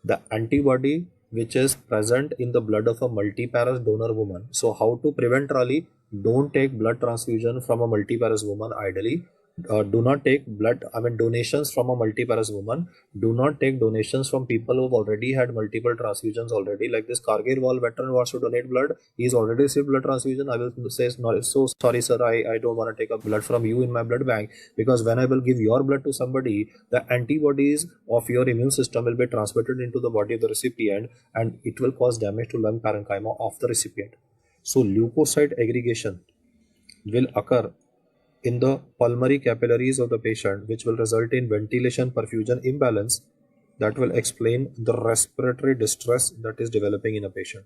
The antibody which is present in the blood of a multiparous donor woman. So how to prevent TRALI? Don't take blood transfusion from a multiparous woman ideally. Do not take donations from a multiparous woman. Do not take donations from people who have already had multiple transfusions already. Like this Kargil War veteran wants to donate blood. He's already received blood transfusion. I will say, no, so sorry sir, I don't want to take up blood from you in my blood bank, because when I will give your blood to somebody, the antibodies of your immune system will be transmitted into the body of the recipient and it will cause damage to lung parenchyma of the recipient. So leukocyte aggregation will occur in the pulmonary capillaries of the patient, which will result in ventilation perfusion imbalance that will explain the respiratory distress that is developing in a patient.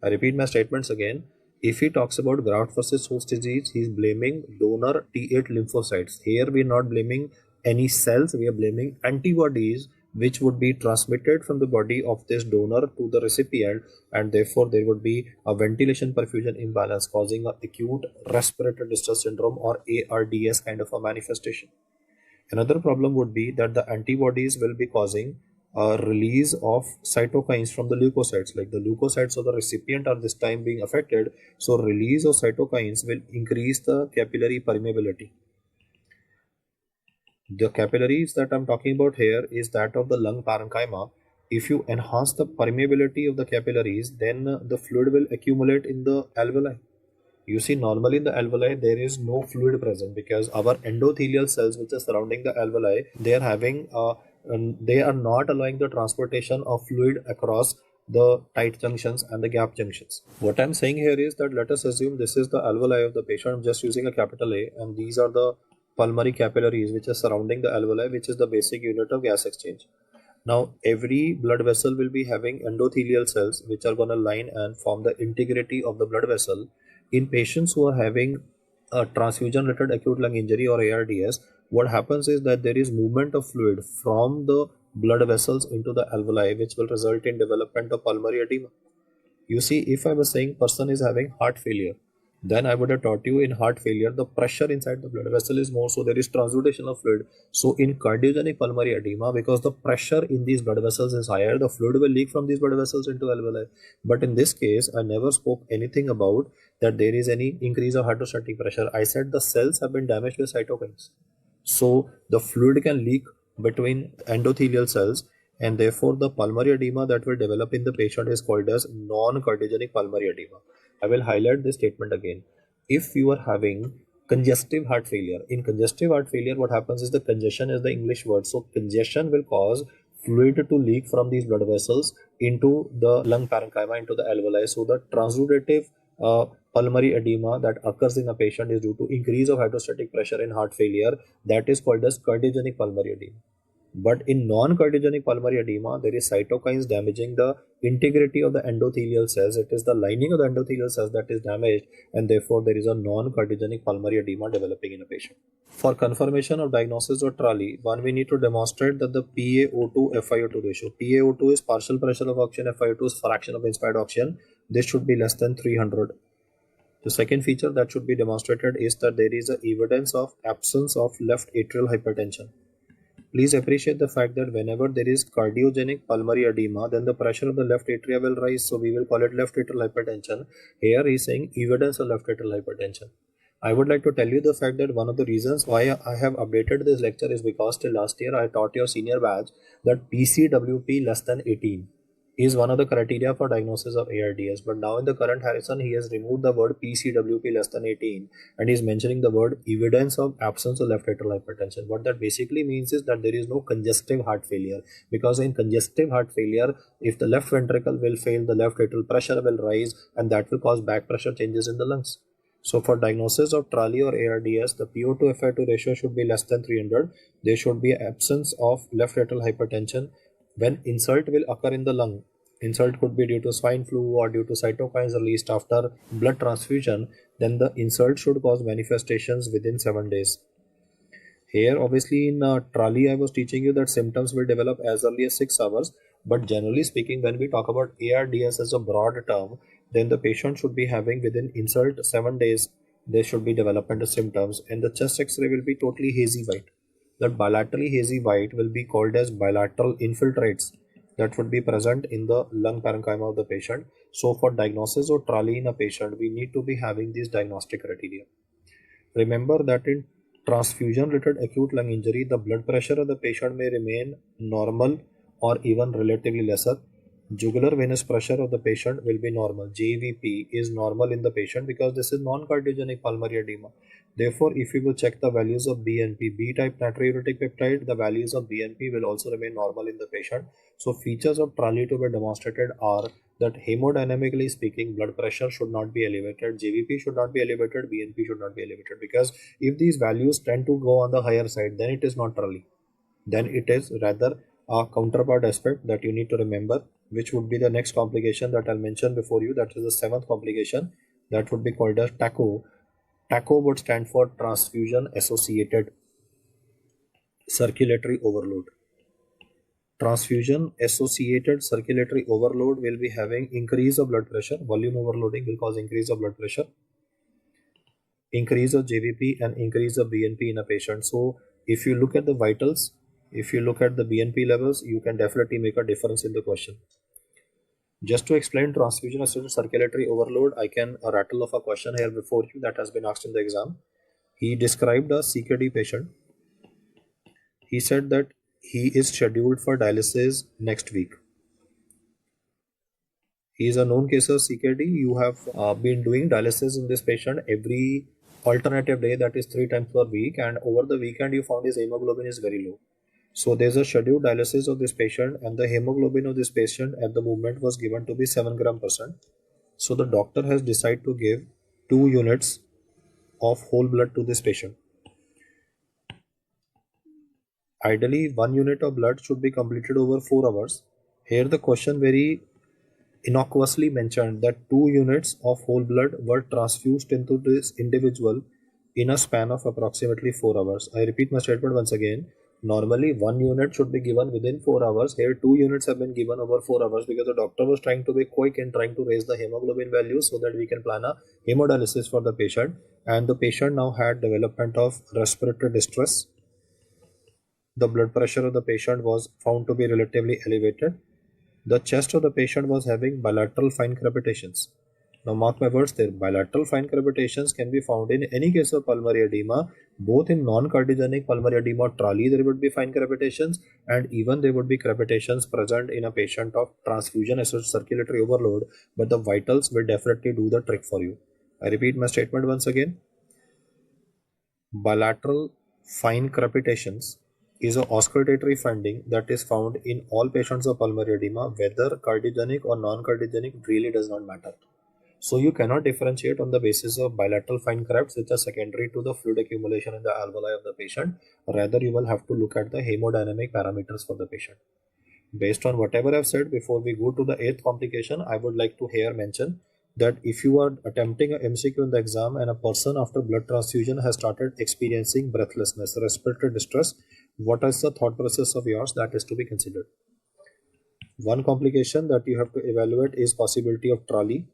I repeat my statements again. If he talks about graft versus host disease, he is blaming donor T8 lymphocytes. Here we are not blaming any cells, we are blaming antibodies which would be transmitted from the body of this donor to the recipient, and therefore there would be a ventilation perfusion imbalance causing an acute respiratory distress syndrome or ARDS kind of a manifestation. Another problem would be that the antibodies will be causing a release of cytokines from the leukocytes. Like the leukocytes of the recipient are this time being affected, so release of cytokines will increase the capillary permeability. The capillaries that I'm talking about here is that of the lung parenchyma. If you enhance the permeability of the capillaries, then the fluid will accumulate in the alveoli. You see, normally in the alveoli there is no fluid present because our endothelial cells which are surrounding the alveoli, they are not allowing the transportation of fluid across the tight junctions and the gap junctions. What I'm saying here is that let us assume this is the alveoli of the patient. I'm just using a capital A, and these are the pulmonary capillaries which are surrounding the alveoli, which is the basic unit of gas exchange. Now every blood vessel will be having endothelial cells which are going to line and form the integrity of the blood vessel. In patients who are having a transfusion related acute lung injury or ARDS, what happens is that there is movement of fluid from the blood vessels into the alveoli, which will result in development of pulmonary edema. You see, if I was saying person is having heart failure, then I would have taught you in heart failure, the pressure inside the blood vessel is more, so there is transudation of fluid. So in cardiogenic pulmonary edema, because the pressure in these blood vessels is higher, the fluid will leak from these blood vessels into alveoli. But in this case, I never spoke anything about that there is any increase of hydrostatic pressure. I said the cells have been damaged with cytokines. So the fluid can leak between endothelial cells, and therefore the pulmonary edema that will develop in the patient is called as non-cardiogenic pulmonary edema. I will highlight this statement again. If you are having congestive heart failure, in congestive heart failure what happens is the congestion is the English word. So congestion will cause fluid to leak from these blood vessels into the lung parenchyma, into the alveoli. So the transudative pulmonary edema that occurs in a patient is due to increase of hydrostatic pressure in heart failure. That is called as cardiogenic pulmonary edema. But in non-cardiogenic pulmonary edema, there is cytokines damaging the integrity of the endothelial cells. It is the lining of the endothelial cells that is damaged, and therefore there is a non-cardiogenic pulmonary edema developing in a patient. For confirmation of diagnosis of TRALI, one, we need to demonstrate that the PaO2 FiO2 ratio. PaO2 is partial pressure of oxygen, FiO2 is fraction of inspired oxygen. This should be less than 300. The second feature that should be demonstrated is that there is a evidence of absence of left atrial hypertension. Please appreciate the fact that whenever there is cardiogenic pulmonary edema, then the pressure of the left atria will rise, so we will call it left atrial hypertension. Here he is saying evidence of left atrial hypertension. I would like to tell you the fact that one of the reasons why I have updated this lecture is because till last year I taught your senior batch that PCWP less than 18. is one of the criteria for diagnosis of ARDS. But now in the current Harrison, he has removed the word PCWP less than 18 and he is mentioning the word evidence of absence of left atrial hypertension. What that basically means is that there is no congestive heart failure, because in congestive heart failure, if the left ventricle will fail, the left atrial pressure will rise and that will cause back pressure changes in the lungs. So for diagnosis of TRALI or ARDS, the PO to FI2 ratio should be less than 300. There should be absence of left atrial hypertension. When insult will occur in the lung, insult could be due to swine flu or due to cytokines released after blood transfusion, then the insult should cause manifestations within 7 days. Here, obviously, in TRALI, I was teaching you that symptoms will develop as early as 6 hours. But generally speaking, when we talk about ARDS as a broad term, then the patient should be having within insult 7 days, there should be development of symptoms, and the chest X-ray will be totally hazy white. That bilaterally hazy white will be called as bilateral infiltrates that would be present in the lung parenchyma of the patient. So for diagnosis of TRALI in a patient, we need to be having these diagnostic criteria. Remember that in transfusion-related acute lung injury, the blood pressure of the patient may remain normal or even relatively lesser. Jugular venous pressure of the patient will be normal. JVP is normal in the patient because this is non-cardiogenic pulmonary edema. Therefore, if you will check the values of BNP, B-type natriuretic peptide, the values of BNP will also remain normal in the patient. So features of TRALI to be demonstrated are that hemodynamically speaking, blood pressure should not be elevated, JVP should not be elevated, BNP should not be elevated, because if these values tend to go on the higher side, then it is not TRALI. Then it is rather a counterpart aspect that you need to remember, which would be the next complication that I'll mention before you. That is the 7th complication, that would be called as TACO. TACO would stand for transfusion associated circulatory overload. Transfusion associated circulatory overload will be having increase of blood pressure. Volume overloading will cause increase of blood pressure, increase of JVP and increase of BNP in a patient. So if you look at the vitals, if you look at the BNP levels, you can definitely make a difference in the question. Just to explain transfusion associated circulatory overload, I can rattle off a question here before you that has been asked in the exam. He described a CKD patient. He said that he is scheduled for dialysis next week. He is a known case of CKD. You have been doing dialysis in this patient every alternative day, that is 3 times per week, and over the weekend you found his hemoglobin is very low. So there's a scheduled dialysis of this patient, and the hemoglobin of this patient at the moment was given to be 7 gram %. So the doctor has decided to give 2 units of whole blood to this patient. Ideally, 1 unit of blood should be completed over 4 hours. Here the question very innocuously mentioned that 2 units of whole blood were transfused into this individual in a span of approximately 4 hours. I repeat my statement once again. Normally 1 unit should be given within 4 hours. Here 2 units have been given over 4 hours because the doctor was trying to be quick in trying to raise the hemoglobin values so that we can plan a hemodialysis for the patient. And the patient now had development of respiratory distress. The blood pressure of the patient was found to be relatively elevated. The chest of the patient was having bilateral fine crepitations. Now mark my words there, bilateral fine crepitations can be found in any case of pulmonary edema, both in non-cardiogenic pulmonary edema or TRALI there would be fine crepitations, and even there would be crepitations present in a patient of transfusion associated circulatory overload, but the vitals will definitely do the trick for you. I repeat my statement once again. Bilateral fine crepitations is an auscultatory finding that is found in all patients of pulmonary edema, whether cardiogenic or non-cardiogenic really does not matter. So you cannot differentiate on the basis of bilateral fine crepes which are secondary to the fluid accumulation in the alveoli of the patient. Rather, you will have to look at the hemodynamic parameters for the patient. Based on whatever I've said, before we go to the 8th complication, I would like to here mention that if you are attempting a MCQ in the exam and a person after blood transfusion has started experiencing breathlessness, respiratory distress, what is the thought process of yours that is to be considered? One complication that you have to evaluate is possibility of TRALI.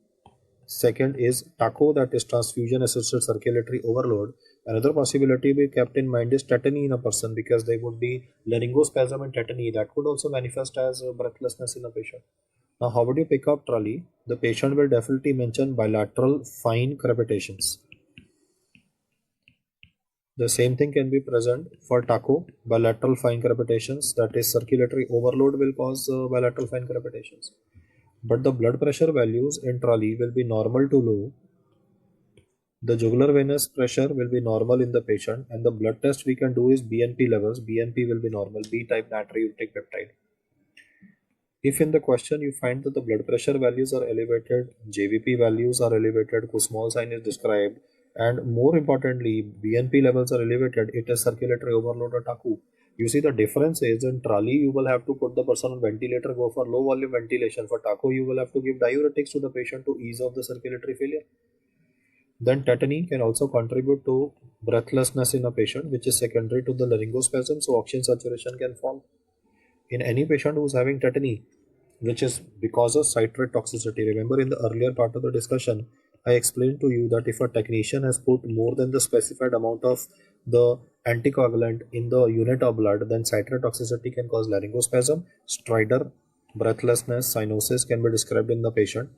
Second is TACO, that is transfusion associated circulatory overload. Another possibility be kept in mind is tetany in a person, because there would be laryngospasm and tetany that could also manifest as breathlessness in a patient. Now, how would you pick up TRALI? The patient will definitely mention bilateral fine crepitations. The same thing can be present for TACO, bilateral fine crepitations, that is circulatory overload will cause bilateral fine crepitations. but the blood pressure values in trolley will be normal to low. The jugular venous pressure will be normal in the patient, and the blood test we can do is BNP levels. BNP will be normal, B type natriuretic peptide. If in the question you find that the blood pressure values are elevated, JVP values are elevated, Kussmaul sign is described, and more importantly, BNP levels are elevated, it is circulatory overload or TACU. You see the difference is in trolley you will have to put the person on ventilator, go for low volume ventilation. For TACU you will have to give diuretics to the patient to ease off the circulatory failure. Then tetany can also contribute to breathlessness in a patient, which is secondary to the laryngospasm, so oxygen saturation can fall. In any patient who is having tetany, which is because of citrate toxicity, remember in the earlier part of the discussion, I explained to you that if a technician has put more than the specified amount of the anticoagulant in the unit of blood, then citrate toxicity can cause laryngospasm, stridor, breathlessness, cyanosis can be described in the patient.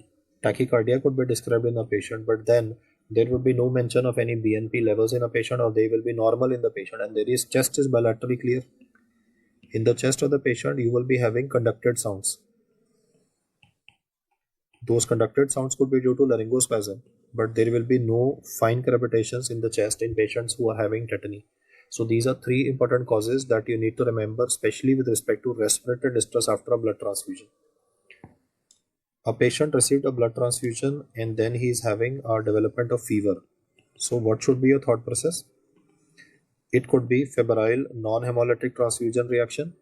Tachycardia could be described in a patient, but then there would be no mention of any BNP levels in a patient, or they will be normal in the patient, and there is chest is bilaterally clear. In the chest of the patient, you will be having conducted sounds. Those conducted sounds could be due to laryngospasm, but there will be no fine crepitations in the chest in patients who are having tetany. So these are three important causes that you need to remember, especially with respect to respiratory distress after a blood transfusion. A patient received a blood transfusion and then he is having a development of fever. So what should be your thought process? It could be febrile non-hemolytic transfusion reaction,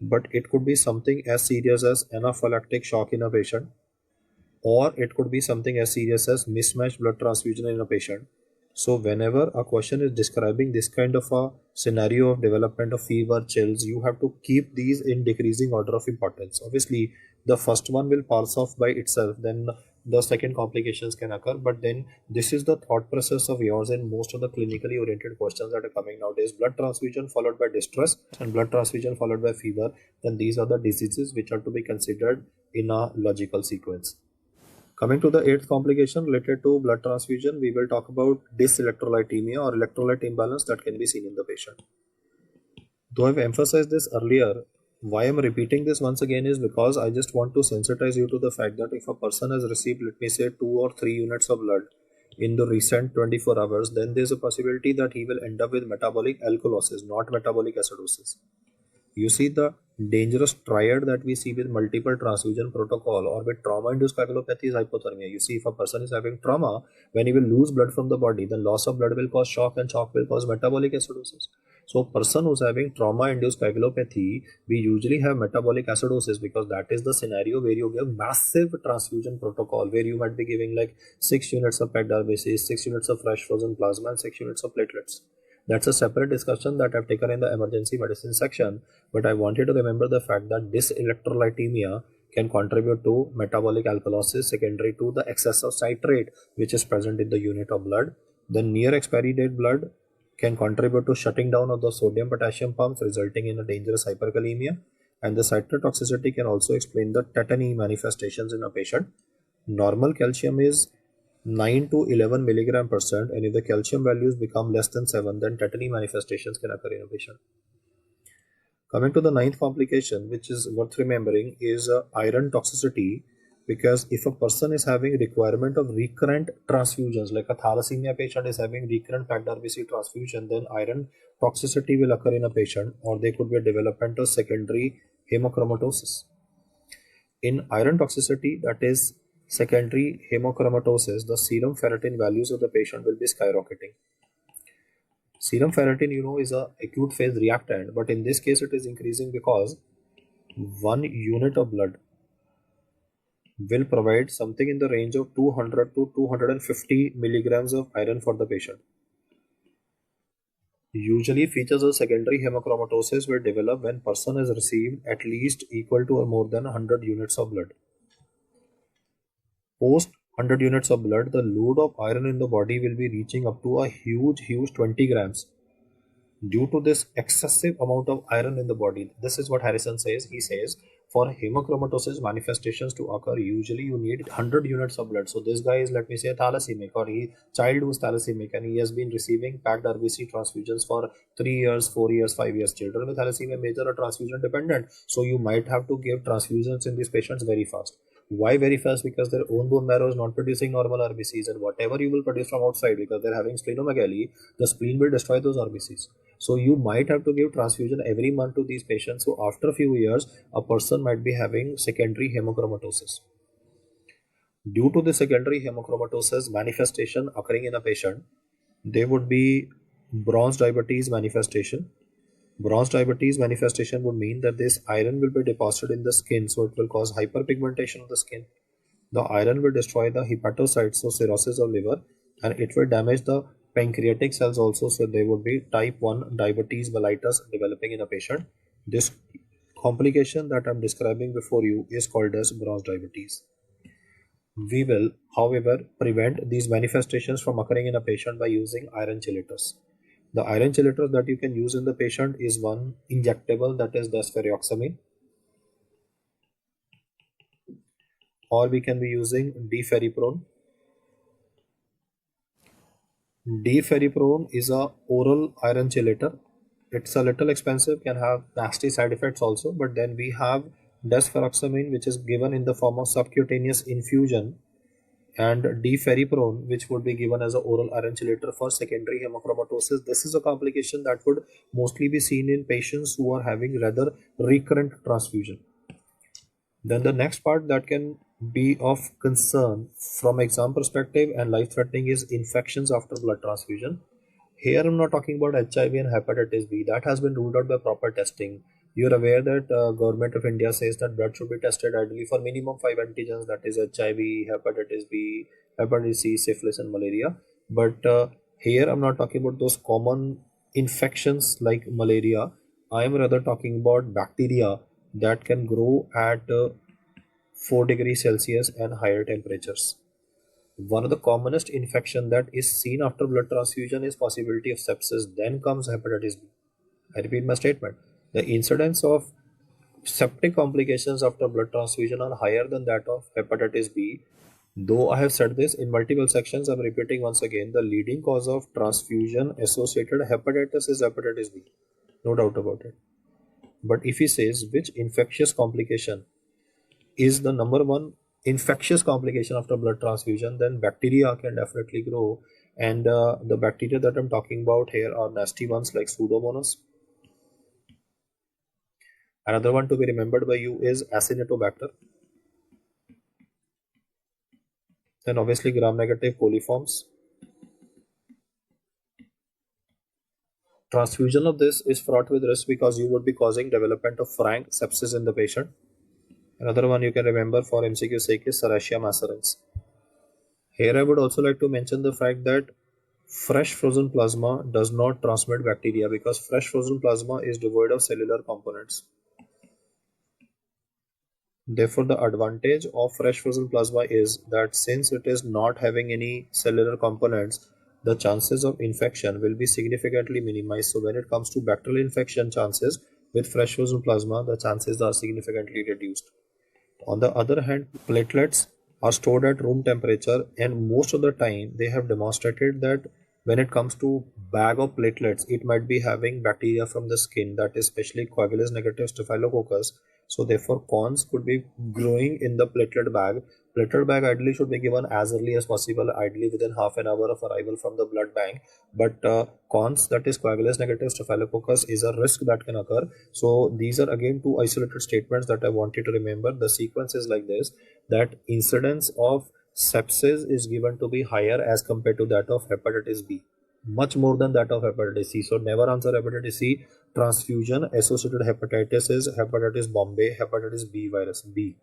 but it could be something as serious as anaphylactic shock in a patient, or it could be something as serious as mismatched blood transfusion in a patient. So whenever a question is describing this kind of a scenario of development of fever, chills, you have to keep these in decreasing order of importance. Obviously, the first one will pass off by itself, then the second complications can occur, but then this is the thought process of yours in most of the clinically oriented questions that are coming nowadays. Blood transfusion followed by distress and blood transfusion followed by fever, then these are the diseases which are to be considered in a logical sequence. Coming to the eighth complication related to blood transfusion, we will talk about dyselectrolytemia or electrolyte imbalance that can be seen in the patient. Though I've emphasized this earlier, why I'm repeating this once again is because I just want to sensitize you to the fact that if a person has received, let me say, 2 or 3 units of blood in the recent 24 hours, then there's a possibility that he will end up with metabolic alkalosis, not metabolic acidosis. You see the dangerous triad that we see with multiple transfusion protocol or with trauma-induced coagulopathy is hypothermia. You see, if a person is having trauma, when he will lose blood from the body, then loss of blood will cause shock and shock will cause metabolic acidosis. So a person who's having trauma-induced coagulopathy, we usually have metabolic acidosis because that is the scenario where you give massive transfusion protocol, where you might be giving like 6 units of packed RBCs, 6 units of fresh frozen plasma, and 6 units of platelets. That's a separate discussion that I've taken in the emergency medicine section, but I want you to remember the fact that this electrolytemia can contribute to metabolic alkalosis secondary to the excess of citrate which is present in the unit of blood. The near expiry date blood can contribute to shutting down of the sodium potassium pumps resulting in a dangerous hyperkalemia, and the citrate toxicity can also explain the tetany manifestations in a patient. Normal calcium is 9 to 11 milligram percent, and if the calcium values become less than 7, then tetany manifestations can occur in a patient. Coming to the ninth complication, which is worth remembering, is iron toxicity, because if a person is having requirement of recurrent transfusions, like a thalassemia patient is having recurrent packed RBC transfusion, then iron toxicity will occur in a patient, or there could be a development of secondary hemochromatosis. In iron toxicity, that is secondary hemochromatosis, the serum ferritin values of the patient will be skyrocketing. Serum ferritin, is a acute phase reactant, but in this case it is increasing because 1 unit of blood will provide something in the range of 200 to 250 milligrams of iron for the patient. Usually features of secondary hemochromatosis will develop when person has received at least equal to or more than 100 units of blood. Post 100 units of blood, the load of iron in the body will be reaching up to a huge 20 grams. Due to this excessive amount of iron in the body, this is what Harrison says. He says for hemochromatosis manifestations to occur, usually you need 100 units of blood. So this guy is, let me say, thalassemic, or he child who's thalassemic, and he has been receiving packed RBC transfusions for 3 years, 4 years, 5 years. Children with thalassemia major are transfusion dependent, so you might have to give transfusions in these patients very fast. Why very fast? Because their own bone marrow is not producing normal RBCs, and whatever you will produce from outside, because they're having splenomegaly, the spleen will destroy those RBCs. So you might have to give transfusion every month to these patients. So after a few years, a person might be having secondary hemochromatosis. Due to the secondary hemochromatosis manifestation occurring in a patient, there would be bronze diabetes manifestation. Bronze diabetes manifestation would mean that this iron will be deposited in the skin, so it will cause hyperpigmentation of the skin. The iron will destroy the hepatocytes, so cirrhosis of liver, and it will damage the pancreatic cells also, so there would be type 1 diabetes mellitus developing in a patient. This complication that I'm describing before you is called as bronze diabetes. We will, however, prevent these manifestations from occurring in a patient by using iron chelators. The iron chelators that you can use in the patient is one injectable, that is desferrioxamine, or we can be using deferriprone. Deferriprone is a oral iron chelator. It's a little expensive, can have nasty side effects also, but then we have desferrioxamine, which is given in the form of subcutaneous infusion, and deferriprone, which would be given as an oral iron chelator for secondary hemochromatosis. This is a complication that would mostly be seen in patients who are having rather recurrent transfusion. Then the next part that can be of concern from exam perspective and life-threatening is infections after blood transfusion. Here I'm not talking about HIV and hepatitis B. That has been ruled out by proper testing. You're aware that government of India says that blood should be tested ideally for minimum 5 antigens, that is HIV, hepatitis B, hepatitis C, syphilis and malaria. But here I'm not talking about those common infections like malaria. I am rather talking about bacteria that can grow at 4 degrees Celsius and higher temperatures. One of the commonest infection that is seen after blood transfusion is possibility of sepsis. Then comes hepatitis B. I repeat my statement. The incidence of septic complications after blood transfusion are higher than that of hepatitis B. Though I have said this in multiple sections, I'm repeating once again, the leading cause of transfusion associated hepatitis is hepatitis B. No doubt about it. But if he says which infectious complication is the number one infectious complication after blood transfusion, then bacteria can definitely grow. And the bacteria that I'm talking about here are nasty ones like Pseudomonas. Another one to be remembered by you is Acinetobacter. Then obviously gram-negative coliforms. Transfusion of this is fraught with risk because you would be causing development of frank sepsis in the patient. Another one you can remember for MCQ sake is Serratia macerans. Here I would also like to mention the fact that fresh frozen plasma does not transmit bacteria because fresh frozen plasma is devoid of cellular components. Therefore, the advantage of fresh frozen plasma is that since it is not having any cellular components, the chances of infection will be significantly minimized. So when it comes to bacterial infection chances with fresh frozen plasma, the chances are significantly reduced. On the other hand, platelets are stored at room temperature, and most of the time they have demonstrated that when it comes to bag of platelets, it might be having bacteria from the skin, that is especially coagulase negative staphylococcus. So therefore cons could be growing in the platelet bag. Platelet bag ideally should be given as early as possible, ideally within half an hour of arrival from the blood bank. But cons, that is coagulase negative staphylococcus, is a risk that can occur. So these are again two isolated statements that I want you to remember. The sequence is like this, that incidence of sepsis is given to be higher as compared to that of hepatitis B, much more than that of hepatitis C. So never answer hepatitis C. Transfusion associated hepatitis is hepatitis Bombay, hepatitis B virus B.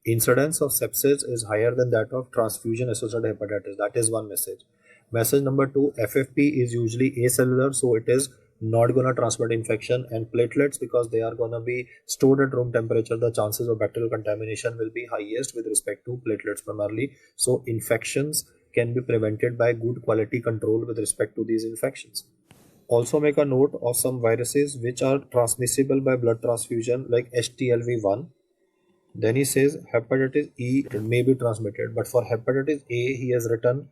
Incidence of sepsis is higher than that of transfusion associated hepatitis. That is one message. Message number two, FFP is usually acellular, so it is not going to transmit infection, and platelets, because they are going to be stored at room temperature, the chances of bacterial contamination will be highest with respect to platelets primarily. So infections can be prevented by good quality control with respect to these infections. Also make a note of some viruses which are transmissible by blood transfusion, like HTLV1. Then he says hepatitis E may be transmitted, but for hepatitis A he has written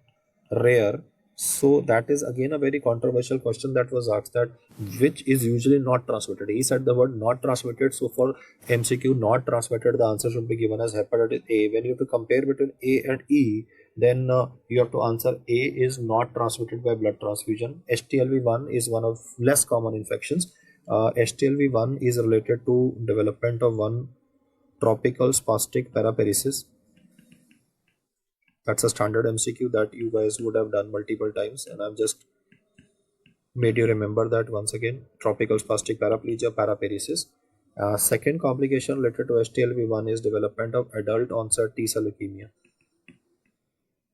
rare, So that is again a very controversial question that was asked, that which is usually not transmitted. He said the word not transmitted. So for MCQ not transmitted, the answer should be given as hepatitis A. When you have to compare between A and E, then you have to answer A is not transmitted by blood transfusion. HTLV1 is one of less common infections. HTLV1 is related to development of one tropical spastic paraparesis. That's a standard MCQ that you guys would have done multiple times, and I've just made you remember that once again. Tropical spastic paraplegia, paraparesis. Second complication related to HTLV1 is development of adult onset T cell leukemia.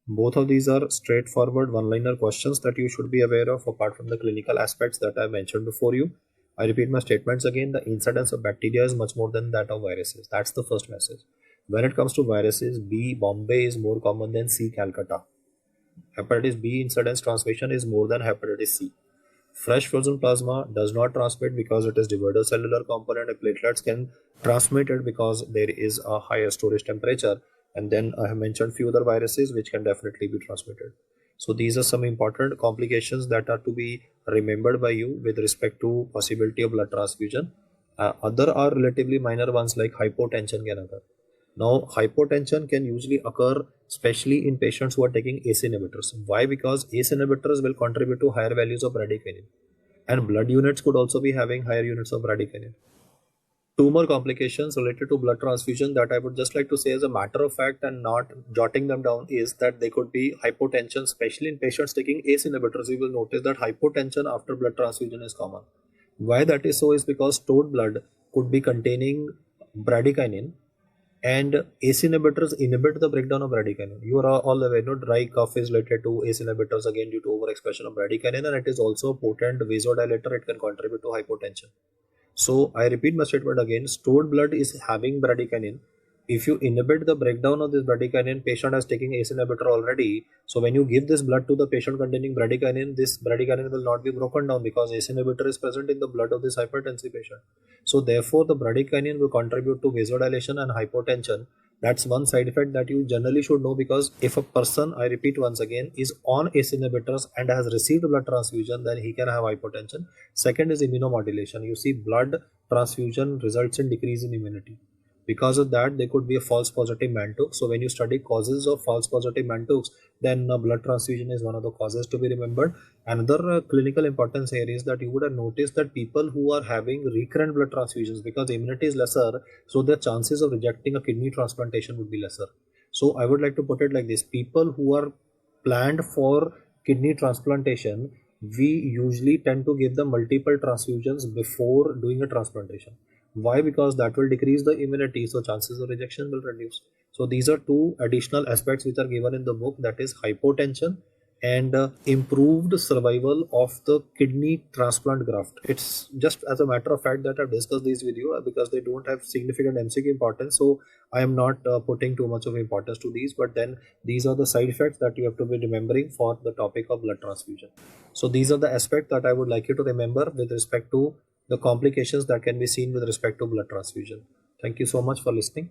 Both of these are straightforward one-liner questions that you should be aware of apart from the clinical aspects that I mentioned before you. I repeat my statements again. The incidence of bacteria is much more than that of viruses. That's the first message. When it comes to viruses, B Bombay is more common than C Calcutta. Hepatitis B incidence transmission is more than hepatitis C. Fresh frozen plasma does not transmit because it is devoid of cellular component. Platelets can transmit it because there is a higher storage temperature. And then I have mentioned few other viruses which can definitely be transmitted. So these are some important complications that are to be remembered by you with respect to possibility of blood transfusion. Other are relatively minor ones like hypotension can occur. Now, hypotension can usually occur especially in patients who are taking ACE inhibitors. Why? Because ACE inhibitors will contribute to higher values of bradykinin, and blood units could also be having higher units of bradykinin. Two more complications related to blood transfusion that I would just like to say as a matter of fact and not jotting them down is that they could be hypotension, especially in patients taking ACE inhibitors. You will notice that hypotension after blood transfusion is common. Why that is so is because stored blood could be containing bradykinin, and ACE inhibitors inhibit the breakdown of bradykinin. You are all aware, dry cough is related to ACE inhibitors again due to overexpression of bradykinin, and it is also a potent vasodilator. It can contribute to hypotension. So I repeat my statement again. Stored blood is having bradykinin. If you inhibit the breakdown of this bradykinin, patient is taking ACE inhibitor already. So when you give this blood to the patient containing bradykinin, this bradykinin will not be broken down because ACE inhibitor is present in the blood of this hypertensive patient. So therefore, the bradykinin will contribute to vasodilation and hypotension. That's one side effect that you generally should know, because if a person, I repeat once again, is on ACE inhibitors and has received blood transfusion, then he can have hypotension. Second is immunomodulation. You see, blood transfusion results in decrease in immunity. Because of that, there could be a false positive Mantoux. So when you study causes of false positive Mantoux, then blood transfusion is one of the causes to be remembered. Another clinical importance here is that you would have noticed that people who are having recurrent blood transfusions, because immunity is lesser, so their chances of rejecting a kidney transplantation would be lesser. So I would like to put it like this: people who are planned for kidney transplantation, we usually tend to give them multiple transfusions before doing a transplantation. Why? Because that will decrease the immunity, so chances of rejection will reduce. So these are two additional aspects which are given in the book, that is hypotension and improved survival of the kidney transplant graft. It's just as a matter of fact that I've discussed these with you because they don't have significant MCQ importance, so I am not putting too much of importance to these, but then these are the side effects that you have to be remembering for the topic of blood transfusion. So these are the aspects that I would like you to remember with respect to the complications that can be seen with respect to blood transfusion. Thank you so much for listening.